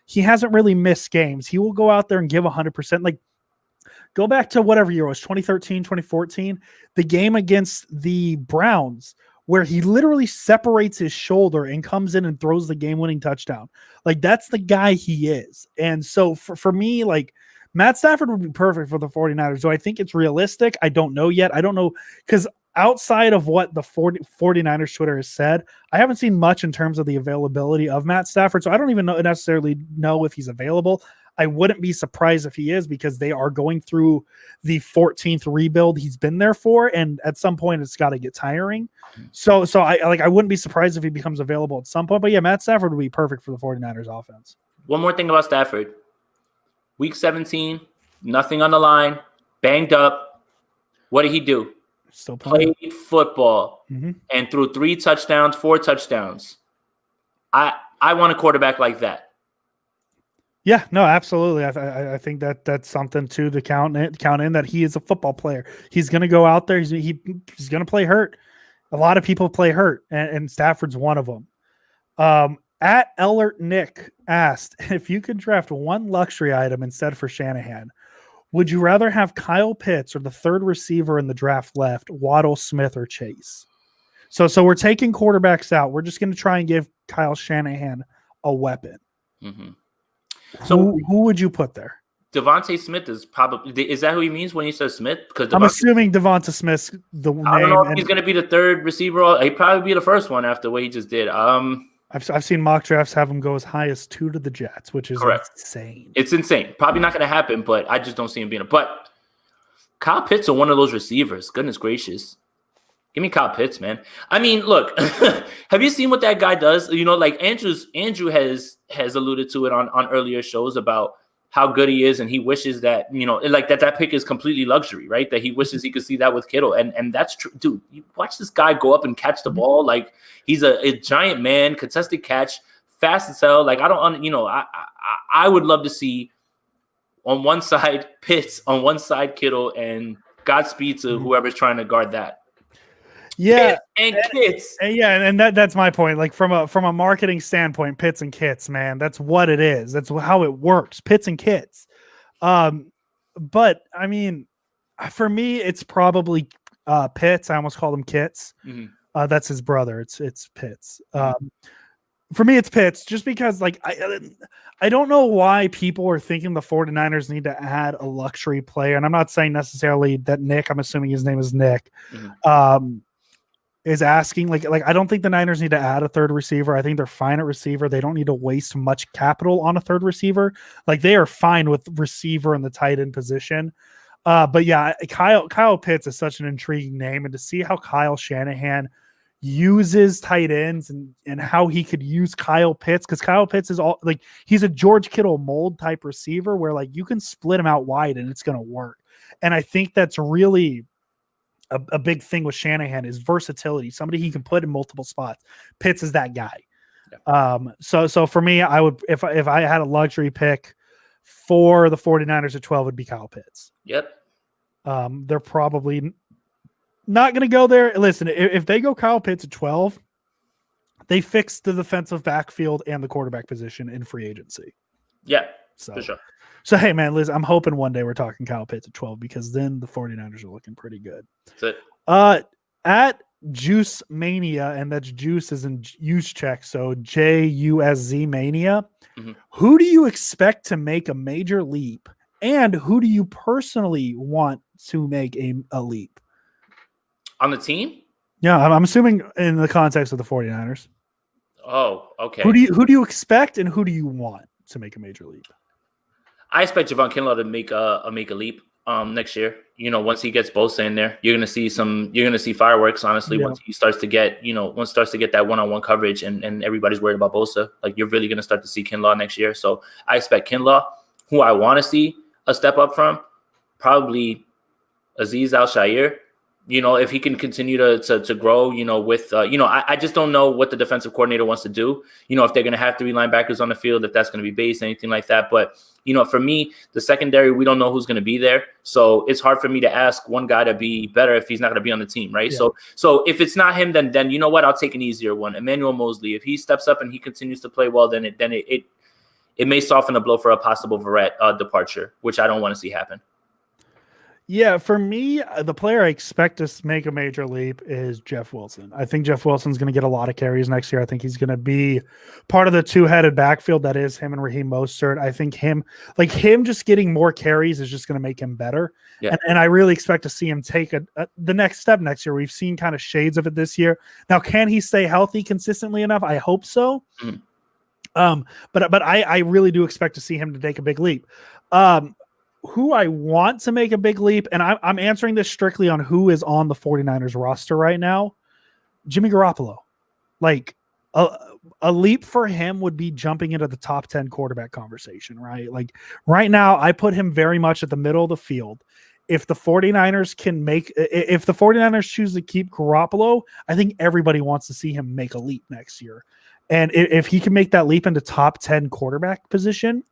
S1: he hasn't really missed games. He will go out there and give 100%. Like, go back to whatever year it was, 2013, 2014, the game against the Browns, where he literally separates his shoulder and comes in and throws the game-winning touchdown. Like, that's the guy he is. And so for me, like, Matt Stafford would be perfect for the 49ers. Do I think it's realistic? I don't know yet. I don't know, because outside of what the 49ers Twitter has said, I haven't seen much in terms of the availability of Matt Stafford. So I don't even necessarily know if he's available. I wouldn't be surprised if he is, because they are going through the 14th rebuild he's been there for. And at some point it's got to get tiring. So I wouldn't be surprised if he becomes available at some point, but yeah, Matt Stafford would be perfect for the 49ers offense.
S2: One more thing about Stafford. Week 17, nothing on the line, banged up. What did he do?
S1: Still playing.
S2: Played football and threw 4 touchdowns. I want a quarterback like that.
S1: Yeah, no, absolutely. I think that's something to count in, that he is a football player. He's going to go out there. He's going to play hurt. A lot of people play hurt, and Stafford's one of them. At Ellert Nick asked, if you could draft one luxury item instead for Shanahan, would you rather have Kyle Pitts or the third receiver in the draft left, Waddle, Smith, or Chase? So we're taking quarterbacks out. We're just going to try and give Kyle Shanahan a weapon.
S2: Mm-hmm.
S1: So who would you put there?
S2: Devontae Smith is that who he means when he says Smith? Because
S1: I'm assuming Devonta Smith's the name.
S2: I don't know if he's going to be the third receiver. He'd probably be the first one after what he just did.
S1: I've seen mock drafts have him go as high as 2 to the Jets, which is
S2: correct.
S1: Insane.
S2: It's insane. Probably not going to happen, but I just don't see him being But Kyle Pitts are one of those receivers. Goodness gracious. Give me Kyle Pitts, man. I mean, look, have you seen what that guy does? Like Andrew has alluded to it on earlier shows about how good he is, and he wishes that, like that pick is completely luxury, right? That he wishes he could see that with Kittle. And that's true. Dude, you watch this guy go up and catch the ball. Like, he's a giant man, contested catch, fast as hell. Like, I would love to see on one side Pitts, on one side Kittle, and Godspeed to whoever's trying to guard that.
S1: Yeah,
S2: and Kits.
S1: And that's my point. Like, from a marketing standpoint, Pitts and Kits, man, that's what it is. That's how it works. Pitts and Kits. But I mean, for me, it's probably Pitts. I almost called him Kits. Mm-hmm. That's his brother. It's Pitts. Mm-hmm. For me, it's Pitts, just because, like, I don't know why people are thinking the 49ers need to add a luxury player. And I'm not saying necessarily that Nick, I'm assuming his name is Nick, is asking. Like, I don't think the Niners need to add a third receiver. I think they're fine at receiver. They don't need to waste much capital on a third receiver. Like, they are fine with receiver in the tight end position. But yeah, Kyle Pitts is such an intriguing name, and to see how Kyle Shanahan uses tight ends and how he could use Kyle Pitts, because Kyle Pitts is all, like, he's a George Kittle mold type receiver where, like, you can split him out wide and it's going to work. And I think that's really a big thing with Shanahan is versatility, somebody he can put in multiple spots. Pitts is that guy. Yeah. So for me, I would, if I had a luxury pick, for the 49ers at 12 would be Kyle Pitts.
S2: Yep.
S1: They're probably not going to go there. Listen, if they go Kyle Pitts at 12, they fix the defensive backfield and the quarterback position in free agency.
S2: Yeah,
S1: so,
S2: for sure.
S1: So, hey, man, Liz, I'm hoping one day we're talking Kyle Pitts at 12 because then the 49ers are looking pretty good.
S2: That's it.
S1: At Juice Mania, and that's Juice is in use check, so JUSZ Mania.
S2: Mm-hmm.
S1: Who do you expect to make a major leap, and who do you personally want to make a leap?
S2: On the team?
S1: Yeah, I'm assuming in the context of the 49ers.
S2: Oh, okay.
S1: Who do you expect, and who do you want to make a major leap?
S2: I expect Javon Kinlaw to make a leap next year. Once he gets Bosa in there, you're gonna see fireworks, honestly, once he starts to get, that one-on-one coverage and everybody's worried about Bosa. Like, you're really gonna start to see Kinlaw next year. So I expect Kinlaw. Who I want to see a step up from, probably Azeez Al-Shaair. If he can continue to grow, with I just don't know what the defensive coordinator wants to do. If they're going to have 3 linebackers on the field, if that's going to be base, anything like that. But, for me, the secondary, we don't know who's going to be there. So it's hard for me to ask one guy to be better if he's not going to be on the team, right? Yeah. So if it's not him, then you know what? I'll take an easier one. Emmanuel Mosley. If he steps up and he continues to play well, then it may soften the blow for a possible Verrett departure, which I don't want to see happen.
S1: Yeah, for me, the player I expect to make a major leap is Jeff Wilson. I think Jeff Wilson's going to get a lot of carries next year. I think he's going to be part of the two-headed backfield that is him and Raheem Mostert. I think him just getting more carries is just going to make him better. Yeah. And I really expect to see him take the next step next year. We've seen kind of shades of it this year. Now, can he stay healthy consistently enough? I hope so. But I really do expect to see him to take a big leap. Who I want to make a big leap, and I'm answering this strictly on who is on the 49ers roster right now, Jimmy Garoppolo. Like, a leap for him would be jumping into the top 10 quarterback conversation, right? Like, right now, I put him very much at the middle of the field. If the 49ers choose to keep Garoppolo, I think everybody wants to see him make a leap next year. And if he can make that leap into top 10 quarterback position,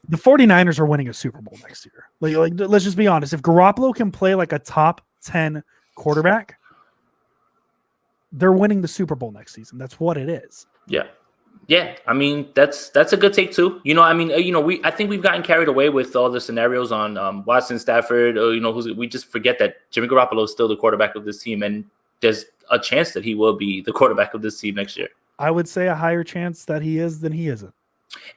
S1: the 49ers are winning a Super Bowl next year. Like, let's just be honest. If Garoppolo can play like a top 10 quarterback, they're winning the Super Bowl next season. That's what it is.
S2: Yeah. Yeah. I mean, that's a good take too. I think we've gotten carried away with all the scenarios on Watson, Stafford, we just forget that Jimmy Garoppolo is still the quarterback of this team, and there's a chance that he will be the quarterback of this team next year.
S1: I would say a higher chance that he is than he isn't.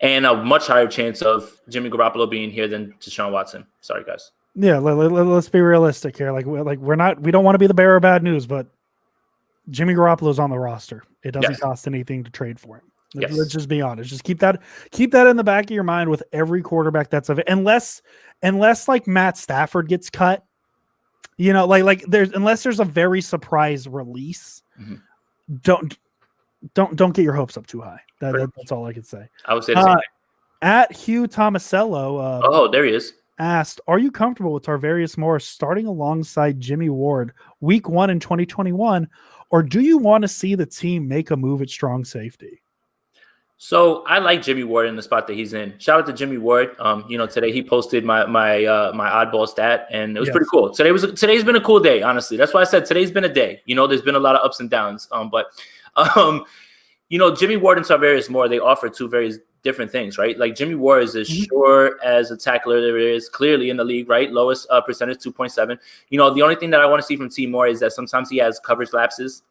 S2: And a much higher chance of Jimmy Garoppolo being here than Deshaun Watson. Sorry, guys.
S1: Yeah, let's be we don't want to be the bearer of bad news, but Jimmy Garoppolo's on the roster. It doesn't cost anything to trade for him. Let's just be honest. Just keep that in the back of your mind with every quarterback that's of it. Unless like Matt Stafford gets cut, unless there's a very surprise release, don't get your hopes up too high. That's all I could say.
S2: I would say the same thing.
S1: At Hugh Tomasello,
S2: there he is.
S1: Asked, are you comfortable with Tarvarius Moore starting alongside Jimmy Ward week 1 in 2021, or do you want to see the team make a move at strong safety?
S2: So I like Jimmy Ward in the spot that he's in. Shout out to Jimmy Ward. Today he posted my oddball stat, and it was pretty cool. Today's been a cool day, honestly. That's why I said today's been a day. There's been a lot of ups and downs. Jimmy Ward and Tarvarius Moore, they offer two very different things, right? Like, Jimmy Ward is as sure as a tackler there is clearly in the league, right? Lowest percentage, 2.7. The only thing that I want to see from T. Moore is that sometimes he has coverage lapses,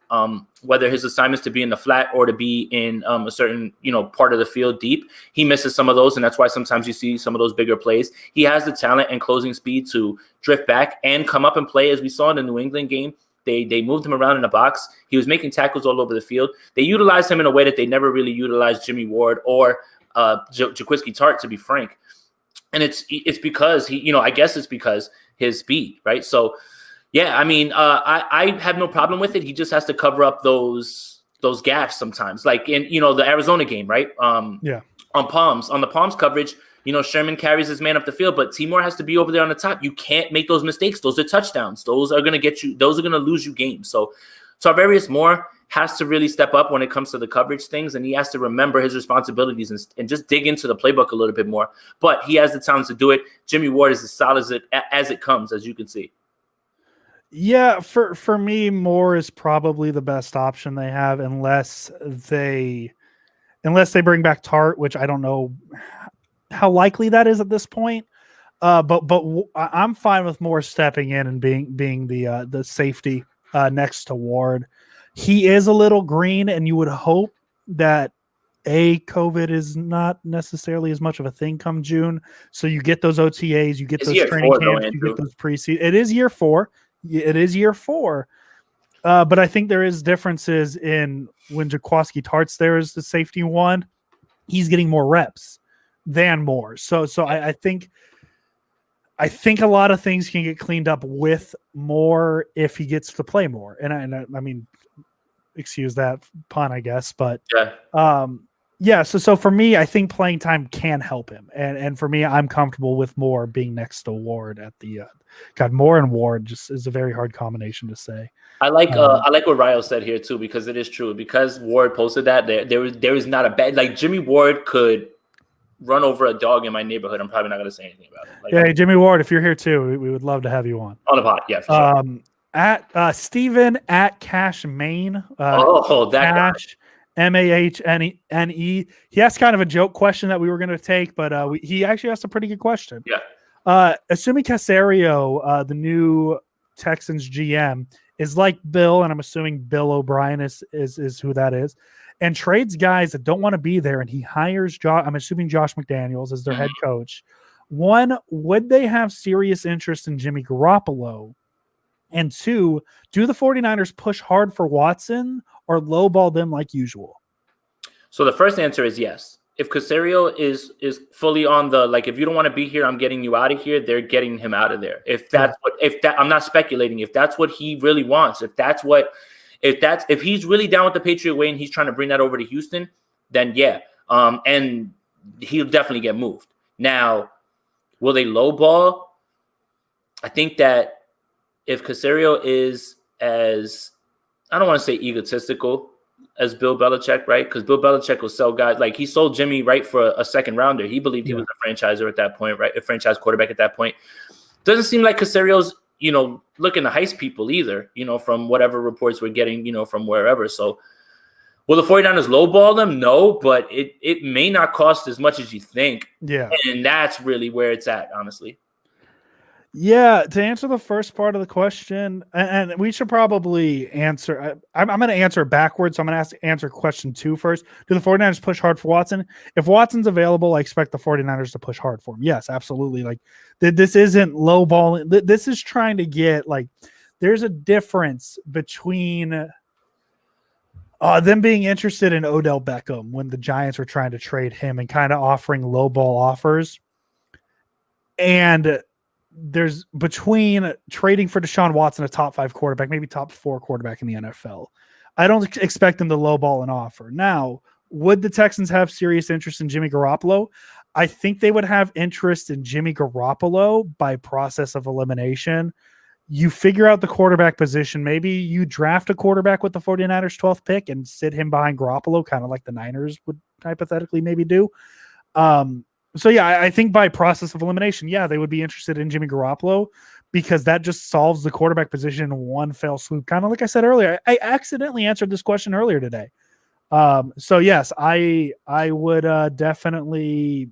S2: whether his assignments to be in the flat or to be in a certain, part of the field deep. He misses some of those, and that's why sometimes you see some of those bigger plays. He has the talent and closing speed to drift back and come up and play, as we saw in the New England game. They moved him around in the box. He was making tackles all over the field. They utilized him in a way that they never really utilized Jimmy Ward or Jaquiski Tartt, to be frank. And it's because I guess it's because his speed, right? So, yeah, I mean, I have no problem with it. He just has to cover up those gaps sometimes, like in the Arizona game, right? On the Palms coverage. Sherman carries his man up the field, but T. Moore has to be over there on the top. You can't make those mistakes. Those are touchdowns. Those are going to lose you games. So Tarvarius Moore has to really step up when it comes to the coverage things, and he has to remember his responsibilities and just dig into the playbook a little bit more. But he has the talent to do it. Jimmy Ward is as solid as it comes, as you can see.
S1: Yeah, for me, Moore is probably the best option they have, unless they bring back Tart, which I don't know how likely that is at this point. But I'm fine with Moore stepping in and being the safety next to Ward. He is a little green, and you would hope that COVID is not necessarily as much of a thing come June. So you get those OTAs, you get those training camps, you get those preseason. It is year 4. It is year 4. But I think there is differences in when Jaquaski Tart's there as the safety one. He's getting more reps than Moore. So I think a lot of things can get cleaned up with Moore if he gets to play more. And I mean, excuse that pun, I guess, but yeah. So for me, I think playing time can help him, and for me, I'm comfortable with Moore being next to Ward at the. Moore and Ward just is a very hard combination to say.
S2: I like what Ryo said here too, because it is true. Because Ward posted that there is not a bad, like, Jimmy Ward could run over a dog in my neighborhood. I'm probably not going to say anything about it.
S1: Like, Jimmy Ward, if you're here too, we would love to have you on
S2: the pod. Yeah, for sure.
S1: At Steven at Cash Maine.
S2: That
S1: Cash Mahne. He asked kind of a joke question that we were going to take, but he actually asked a pretty good question.
S2: Yeah.
S1: Assuming Caserio, the new Texans GM, is like Bill, and I'm assuming Bill O'Brien is who that is, and trades guys that don't want to be there, and he hires I'm assuming Josh McDaniels as their head coach. One, would they have serious interest in Jimmy Garoppolo? And two, do the 49ers push hard for Watson or lowball them like usual? So
S2: the first answer is yes. If Caserio is fully on the, like, if you don't want to be here, I'm getting you out of here, they're getting him out of there. If I'm not speculating, if that's what he really wants, if he's really down with the Patriot way and he's trying to bring that over to Houston, then yeah. And he'll definitely get moved. Now, will they lowball? I think that if Caserio is as, I don't want to say egotistical as Bill Belichick, right? Because Bill Belichick will sell guys. Like, he sold Jimmy right for a second rounder. He believed he was a franchiser at that point, right? A franchise quarterback at that point. Doesn't seem like Caserio's, looking to heist people either, from whatever reports we're getting, from wherever. So will the 49ers lowball them? No, but it may not cost as much as you think.
S1: Yeah.
S2: And that's really where it's at, honestly.
S1: Yeah, to answer the first part of the question, and we should probably answer, I'm going to answer backwards, so I'm going to answer question 2 first. Do the 49ers push hard for Watson? If Watson's available, I expect the 49ers to push hard for him. Yes, absolutely. Like, this isn't lowballing. This is trying to get, like, there's a difference between them being interested in Odell Beckham when the Giants were trying to trade him and kind of offering lowball offers, and there's between trading for Deshaun Watson, a top 5 quarterback, maybe top 4 quarterback in the NFL. I don't expect them to lowball an offer. Now, would the Texans have serious interest in Jimmy Garoppolo? I think they would have interest in Jimmy Garoppolo by process of elimination. You figure out the quarterback position. Maybe you draft a quarterback with the 49ers 12th pick and sit him behind Garoppolo, kind of like the Niners would hypothetically maybe do. So, yeah, I think by process of elimination, yeah, they would be interested in Jimmy Garoppolo because that just solves the quarterback position in one fell swoop. Kind of like I said earlier, I accidentally answered this question earlier today. So, yes, I would definitely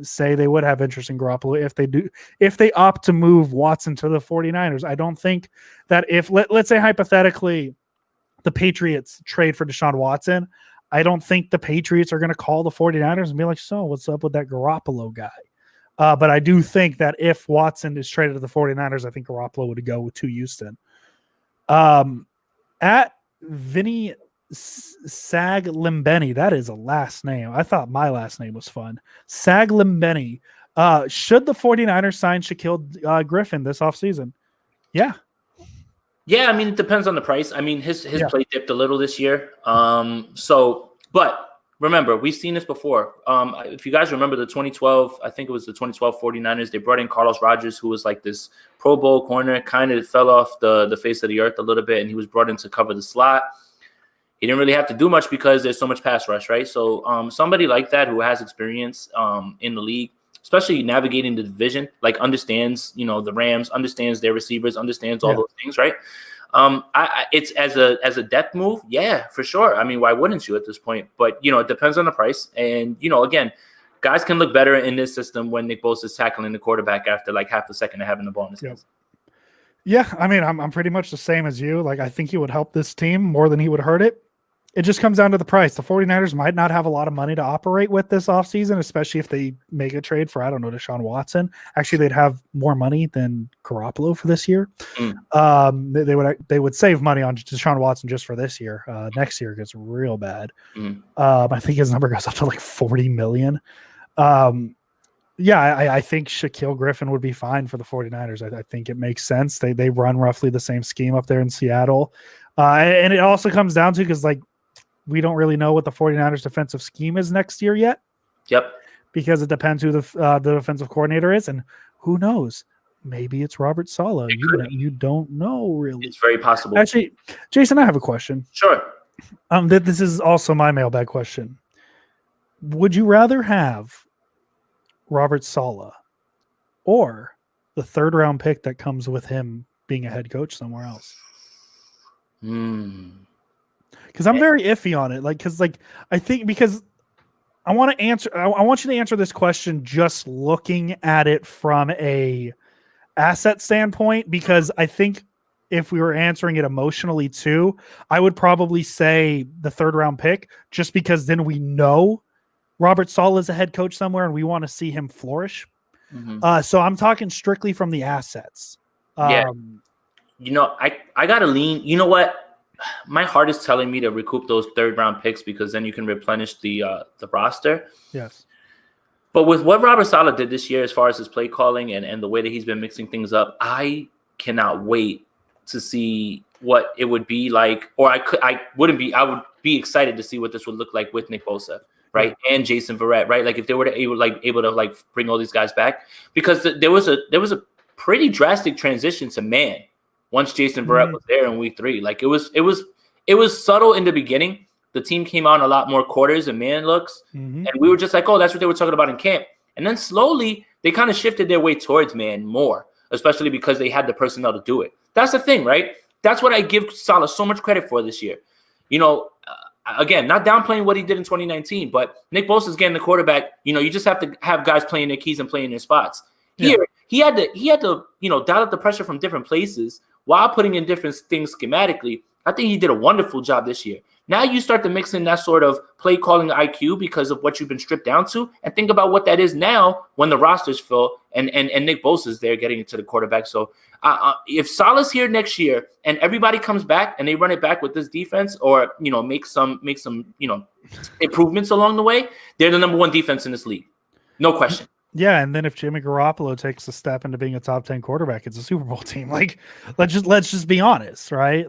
S1: say they would have interest in Garoppolo if they opt to move Watson to the 49ers. I don't think that if, let's say hypothetically, the Patriots trade for Deshaun Watson, I don't think the Patriots are going to call the 49ers and be like, so what's up with that Garoppolo guy? But I do think that if Watson is traded to the 49ers, I think Garoppolo would go to Houston. At Vinny Saglimbeni, that is a last name. I thought my last name was fun. Saglimbeni. Should the 49ers sign Shaquille Griffin this offseason? Yeah.
S2: Yeah, it depends on the price. His play dipped a little this year. But remember, we've seen this before. If you guys remember the 2012, I think it was the 2012 49ers, they brought in Carlos Rogers, who was like this Pro Bowl corner, kind of fell off the face of the earth a little bit, and he was brought in to cover the slot. He didn't really have to do much because there's so much pass rush, right? So somebody like that who has experience in the league, especially navigating the division, like understands, the Rams, understands their receivers, understands all those things, right? It's as a depth move, yeah, for sure. I mean, why wouldn't you at this point? But it depends on the price, and again, guys can look better in this system when Nick Bosa is tackling the quarterback after like half a second of having the ball in his hands.
S1: Yeah, I mean, I'm pretty much the same as you. Like, I think he would help this team more than he would hurt it. It just comes down to the price. The 49ers might not have a lot of money to operate with this offseason, especially if they make a trade for, I don't know, Deshaun Watson. Actually, they'd have more money than Garoppolo for this year. They would save money on Deshaun Watson just for this year. Next year gets real bad. I think his number goes up to like $40 million. I think Shaquille Griffin would be fine for the 49ers. I think it makes sense. They run roughly the same scheme up there in Seattle. And it also comes down to, because like, we don't really know what the 49ers defensive scheme is next year yet.
S2: Yep.
S1: Because it depends who the defensive coordinator is, and who knows? Maybe it's Robert Saleh. You don't know, really.
S2: It's very possible.
S1: Actually, Jason, I have a question.
S2: Sure.
S1: This is also my mailbag question. Would you rather have Robert Saleh or the third round pick that comes with him being a head coach somewhere else? Because I'm very iffy on it. Because I want to answer. I want you to answer this question just looking at it from a asset standpoint. Because I think if we were answering it emotionally too, I would probably say the third round pick, just because then we know Robert Saleh is a head coach somewhere and we want to see him flourish. So I'm talking strictly from the assets.
S2: I got to lean. You know what? My heart is telling me to recoup those third round picks, because then you can replenish the roster.
S1: Yes.
S2: But with what Robert Saleh did this year, as far as his play calling and the way that he's been mixing things up, I cannot wait to see what it would be like. Or I would be excited to see what this would look like with Nick Bosa, right? And Jason Verrett, right? Like if they were able to bring all these guys back, because there was a pretty drastic transition to man once Jason Verrett was there in week 3. Like it was subtle in the beginning. The team came out in a lot more quarters and man looks. And we were just like, oh, that's what they were talking about in camp. And then slowly they kind of shifted their way towards man more, especially because they had the personnel to do it. That's the thing, right? That's what I give Saleh so much credit for this year. Again, not downplaying what he did in 2019, but Nick Bosa's getting the quarterback. You just have to have guys playing their keys and playing their spots. Here, he had to dial up the pressure from different places while putting in different things schematically. I think he did a wonderful job this year. Now you start to mix in that sort of play calling IQ because of what you've been stripped down to, and think about what that is now when the roster's full and Nick Bosa's there getting into the quarterback. So if Saleh's here next year and everybody comes back and they run it back with this defense, or make some improvements along the way, they're the number 1 defense in this league, no question.
S1: Yeah, and then if Jimmy Garoppolo takes a step into being a top 10 quarterback, it's a Super Bowl team. Like, let's just be honest, right?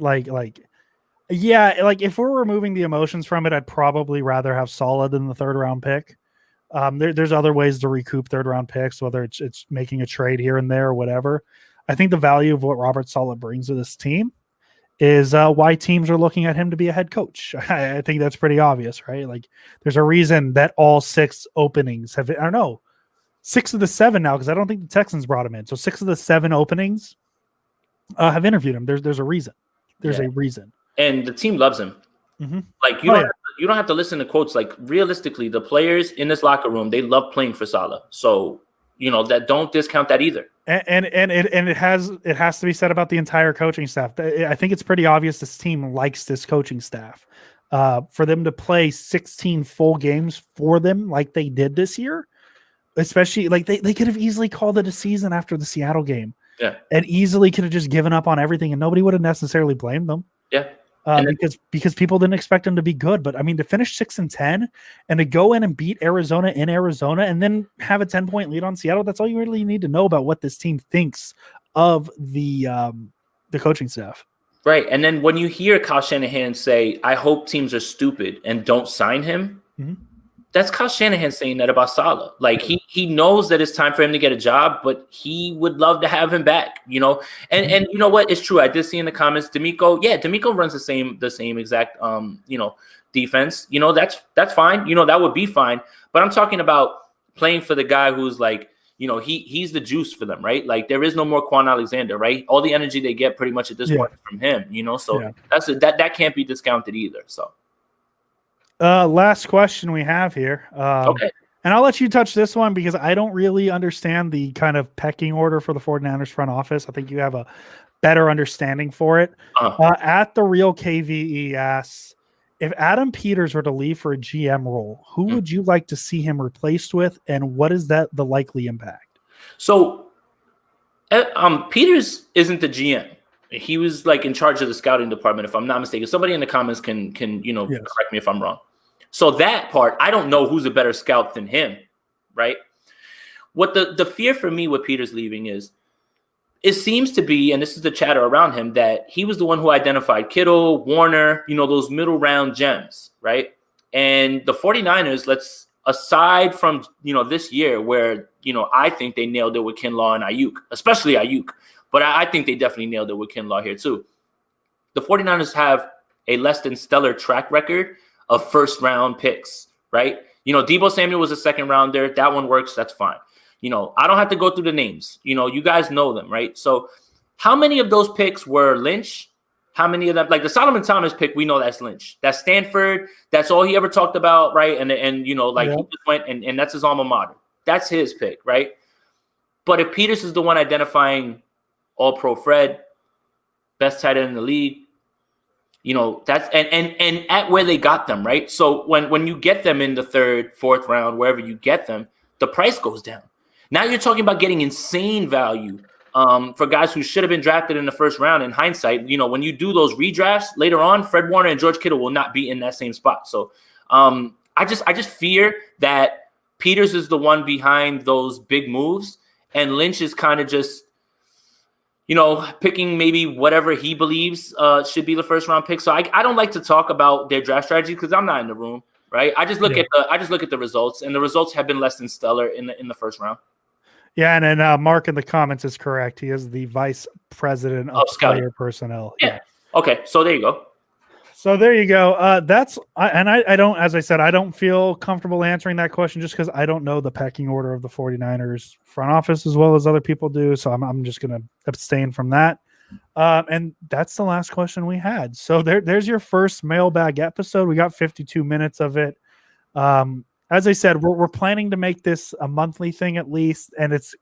S1: If we're removing the emotions from it, I'd probably rather have Saleh than the third round pick. There's other ways to recoup third round picks, whether it's making a trade here and there or whatever. I think the value of what Robert Saleh brings to this team is why teams are looking at him to be a head coach. I think that's pretty obvious, right? Like, there's a reason that all 6 openings have, I don't know, 6 of the 7 now, because I don't think the Texans brought him in. So 6 of the 7 openings have interviewed him. There's a reason. There's a reason. And
S2: the team loves him. Like you don't have to listen to quotes. Like realistically, the players in this locker room, they love playing for Saleh. So that don't discount that either. And
S1: it has to be said about the entire coaching staff. I think it's pretty obvious this team likes this coaching staff. For them to play 16 full games for them like they did this year, especially like they could have easily called it a season after the Seattle game.
S2: Yeah.
S1: And easily could have just given up on everything and nobody would have necessarily blamed them.
S2: Yeah.
S1: Because people didn't expect them to be good. But I mean, to finish 6-10 and to go in and beat Arizona in Arizona and then have a 10-point lead on Seattle, that's all you really need to know about what this team thinks of the coaching staff.
S2: Right. And then when you hear Kyle Shanahan say, I hope teams are stupid and don't sign him, That's Kyle Shanahan saying that about Saleh. Like he knows that it's time for him to get a job, but he would love to have him back, you know. And you know what? It's true. I did see in the comments, D'Amico runs the same exact defense. You know, that's fine. You know, that would be fine. But I'm talking about playing for the guy who's like, you know, he's the juice for them, right? Like there is no more Quan Alexander, right? All the energy they get pretty much at this point is from him, you know. So that can't be discounted either. So
S1: last question we have here.
S2: Okay.
S1: And I'll let you touch this one because I don't really understand the kind of pecking order for the 49ers front office. I think you have a better understanding for it. At the real KVE asks, if Adam Peters were to leave for a GM role, who would you like to see him replaced with, and what is the likely impact?
S2: So Peters isn't the GM. He was like in charge of the scouting department, if I'm not mistaken. Somebody in the comments can correct me if I'm wrong. So that part, I don't know who's a better scout than him, right? What the fear for me with Peters leaving is, it seems to be, and this is the chatter around him, that he was the one who identified Kittle, Warner, you know, those middle round gems, right? And the 49ers, aside from, you know, this year where, you know, I think they nailed it with Kinlaw and Ayuk, especially Ayuk, but I think they definitely nailed it with Kinlaw here too. The 49ers have a less than stellar track record of first round picks, right? You know, Deebo Samuel was a second rounder. That one works. That's fine. You know, I don't have to go through the names. You know, you guys know them, right? So how many of those picks were Lynch? How many of them, like the Solomon Thomas pick, we know that's Lynch. That's Stanford. That's all he ever talked about, right? And you know, like he just went and that's his alma mater. That's his pick, right? But if Peters is the one identifying All-Pro Fred, best tight end in the league, you know, that's and at where they got them, right? So when you get them in the third, fourth round, wherever you get them, the price goes down. Now you're talking about getting insane value for guys who should have been drafted in the first round. In hindsight, you know, when you do those redrafts later on, Fred Warner and George Kittle will not be in that same spot. So I just fear that Peters is the one behind those big moves, and Lynch is kind of just, you know, picking maybe whatever he believes should be the first round pick. So I don't like to talk about their draft strategy because I'm not in the room, right? I just look at the results, and the results have been less than stellar in the first round.
S1: Yeah, and then Mark in the comments is correct. He is the vice president of player personnel.
S2: Yeah. Okay, so there you go.
S1: So there you go. I don't, as I said, I don't feel comfortable answering that question just because I don't know the pecking order of the 49ers front office as well as other people do. So I'm just going to abstain from that. And that's the last question we had. So there's your first mailbag episode. We got 52 minutes of it. As I said, we're planning to make this a monthly thing at least, and it's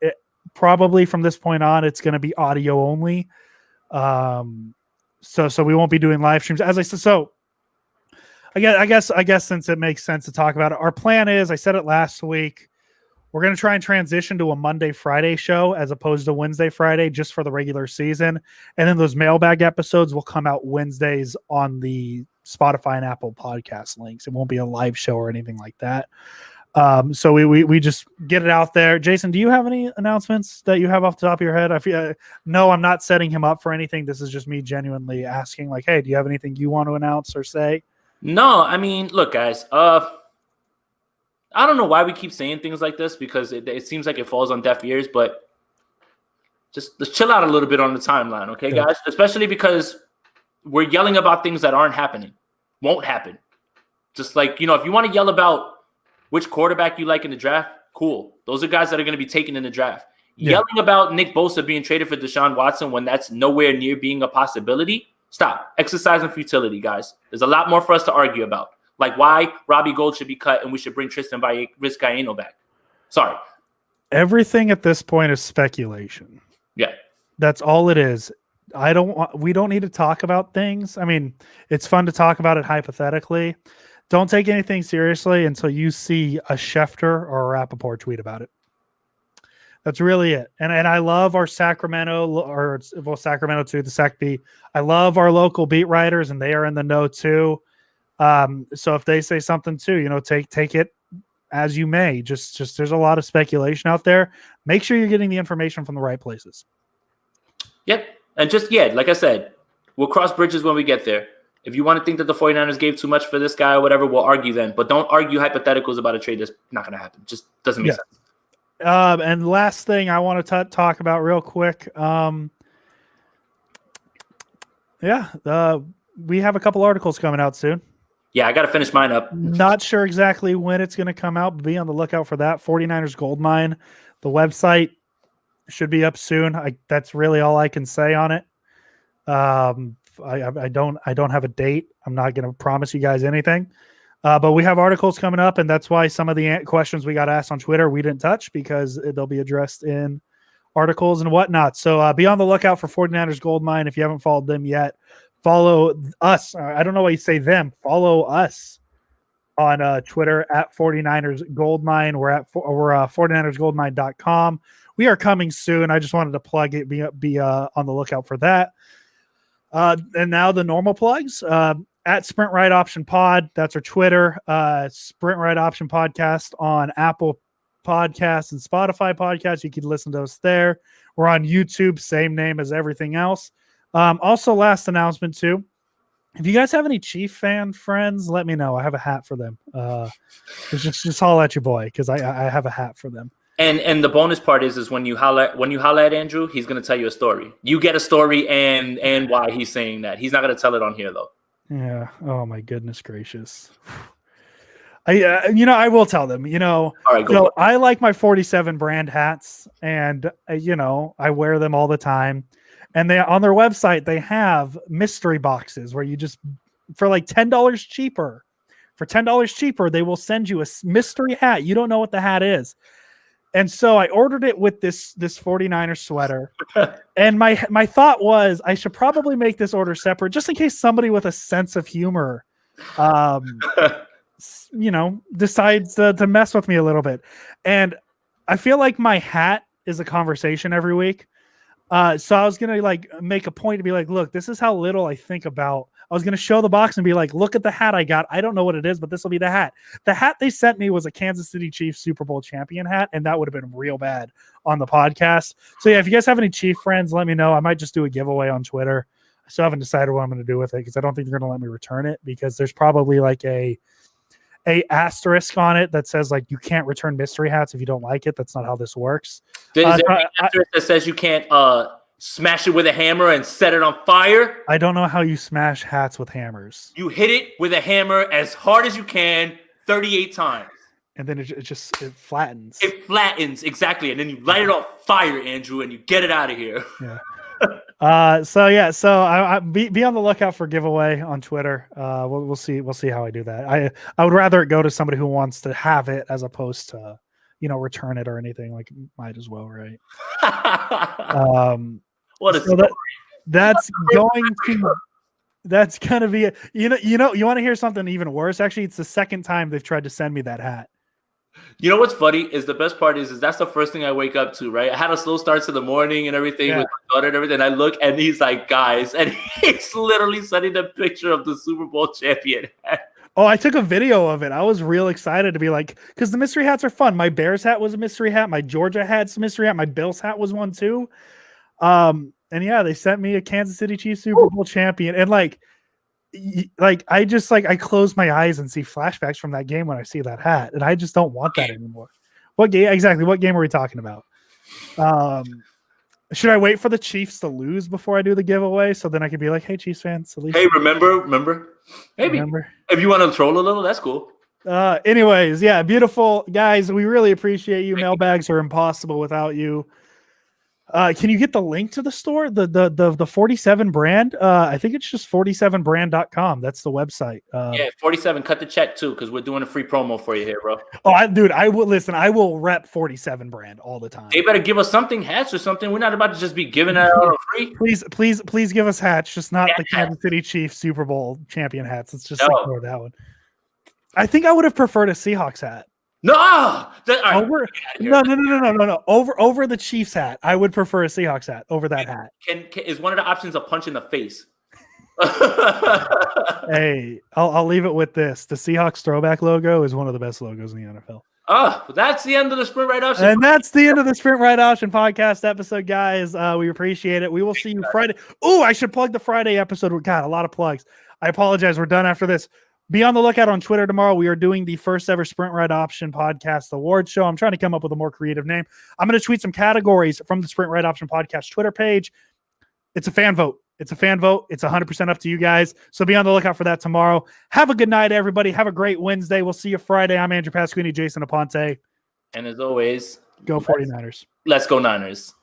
S1: probably from this point on, it's going to be audio only. So we won't be doing live streams. As I said, so I guess since it makes sense to talk about it, our plan is, I said it last week, we're going to try and transition to a Monday, Friday show as opposed to Wednesday, Friday, just for the regular season. And then those mailbag episodes will come out Wednesdays on the Spotify and Apple podcast links. It won't be a live show or anything like that. So we just get it out there. Jason, do you have any announcements that you have off the top of your head? I feel no, I'm not setting him up for anything. This is just me genuinely asking, like, hey, do you have anything you want to announce or say?
S2: No, I mean, look, guys, I don't know why we keep saying things like this because it seems like it falls on deaf ears, but just let's chill out a little bit on the timeline, okay, guys? Especially because we're yelling about things that aren't happening, won't happen. Just like, you know, if you want to yell about which quarterback you like in the draft, cool. Those are guys that are going to be taken in the draft. Yeah. Yelling about Nick Bosa being traded for Deshaun Watson when that's nowhere near being a possibility, stop. Exercising futility, guys. There's a lot more for us to argue about. Like why Robbie Gould should be cut and we should bring Tristan Vizcaino back. Sorry.
S1: Everything at this point is speculation.
S2: Yeah.
S1: That's all it is. We don't need to talk about things. I mean, it's fun to talk about it hypothetically. Don't take anything seriously until you see a Schefter or a Rappaport tweet about it. That's really it. And I love our Sacramento too, the Sac beat. I love our local beat writers, and they are in the know too. So if they say something too, you know, take it as you may. Just there's a lot of speculation out there. Make sure you're getting the information from the right places.
S2: Yep. And like I said, we'll cross bridges when we get there. If you want to think that the 49ers gave too much for this guy or whatever, we'll argue then. But don't argue hypotheticals about a trade that's not going to happen. Just doesn't make sense.
S1: And last thing I want to talk about real quick. We have a couple articles coming out soon.
S2: Yeah, I got to finish mine up.
S1: Not sure exactly when it's going to come out, but be on the lookout for that. 49ers Goldmine. The website should be up soon. That's really all I can say on it. I don't have a date. I'm not going to promise you guys anything. But we have articles coming up, and that's why some of the questions we got asked on Twitter we didn't touch, because they'll be addressed in articles and whatnot. So be on the lookout for 49ers Goldmine. If you haven't followed them yet, follow us. I don't know why you say them. Follow us on Twitter at 49ers Goldmine. We're 49ersgoldmine.com. We are coming soon. I just wanted to plug it, be on the lookout for that. And now the normal plugs. At Sprint Right Option Pod, that's our Twitter. Sprint Right Option Podcast on Apple Podcasts and Spotify Podcasts. You can listen to us there. We're on YouTube, same name as everything else. Also, last announcement too. If you guys have any Chief fan friends, let me know. I have a hat for them. Just holler at your boy, because I have a hat for them.
S2: And the bonus part is when you holler at Andrew, he's gonna tell you a story. You get a story and why he's saying that. He's not gonna tell it on here though.
S1: Yeah. Oh my goodness gracious. I will tell them. All right, I like my 47 brand hats, and I wear them all the time. And they on their website they have mystery boxes where you just for like $10 cheaper. For $10 cheaper, they will send you a mystery hat. You don't know what the hat is. And so I ordered it with this 49er sweater. And my thought was I should probably make this order separate just in case somebody with a sense of humor decides to mess with me a little bit. And I feel like my hat is a conversation every week. So I was going to make a point to be like, look, this is how little I think about. I was going to show the box and be like, look at the hat I got. I don't know what it is, but this will be the hat. The hat they sent me was a Kansas City Chiefs Super Bowl champion hat, and that would have been real bad on the podcast. So yeah, if you guys have any Chief friends, let me know. I might just do a giveaway on Twitter. I still haven't decided what I'm going to do with it because I don't think they're going to let me return it, because there's probably like a asterisk on it that says you can't return mystery hats if you don't like it. That's not how this works.
S2: Is there an asterisk that says you can't smash it with a hammer and set it on fire?
S1: I don't know how you smash hats with hammers.
S2: You hit it with a hammer as hard as you can 38 times.
S1: And then it flattens.
S2: It flattens, exactly. And then you light it on fire, Andrew, and you get it out of here.
S1: Yeah. So I be on the lookout for giveaway on Twitter. We'll see how I do that. I would rather it go to somebody who wants to have it as opposed to return it or anything. Might as well, right?
S2: What a
S1: that's gonna be you want to hear something even worse? Actually, it's the second time they've tried to send me that hat.
S2: You know what's funny is the best part is that's the first thing I wake up to, right? I had a slow start to the morning and everything with my daughter and everything. I look and he's like, guys, and he's literally sending a picture of the Super Bowl champion hat.
S1: Oh, I took a video of it. I was real excited to be because the mystery hats are fun. My Bears hat was a mystery hat. My Georgia hat's a mystery hat. My Bills hat was one too. And yeah, they sent me a Kansas City Chiefs Super Bowl champion. And I close my eyes and see flashbacks from that game when I see that hat. And I just don't want that anymore. What game are we talking about? Should I wait for the Chiefs to lose before I do the giveaway? So then I could be like, hey, Chiefs fans. At least
S2: remember? Maybe. If you want to troll a little, that's cool.
S1: Anyways, yeah, beautiful. Guys, we really appreciate you. Mailbags are impossible without you. Can you get the link to the store? The 47 brand? I think it's just 47brand.com. That's the website.
S2: 47. Cut the check too, because we're doing a free promo for you here, bro.
S1: Oh, I will rep 47 brand all the time.
S2: They better give us something, hats or something. We're not about to just be giving it out free.
S1: Please give us hats, just not the Kansas City Chiefs Super Bowl champion hats. Let's just ignore that one. I think I would have preferred a Seahawks hat.
S2: No,
S1: over the Chiefs hat. I would prefer a Seahawks hat over that hat.
S2: Is one of the options a punch in the face?
S1: Hey, I'll leave it with this. The Seahawks throwback logo is one of the best logos in the NFL.
S2: That's the end of the Sprint Right Option.
S1: And that's the end of the Sprint Right Option podcast episode, guys. We appreciate it. We will see you Friday. Oh, I should plug the Friday episode. We got a lot of plugs. I apologize. We're done after this. Be on the lookout on Twitter tomorrow. We are doing the first ever Sprint Right Option podcast award show. I'm trying to come up with a more creative name. I'm going to tweet some categories from the Sprint Right Option podcast Twitter page. It's a fan vote. It's 100% up to you guys. So be on the lookout for that tomorrow. Have a good night, everybody. Have a great Wednesday. We'll see you Friday. I'm Andrew Pasquini, Jason Aponte.
S2: And as always,
S1: go 49ers.
S2: Let's go Niners.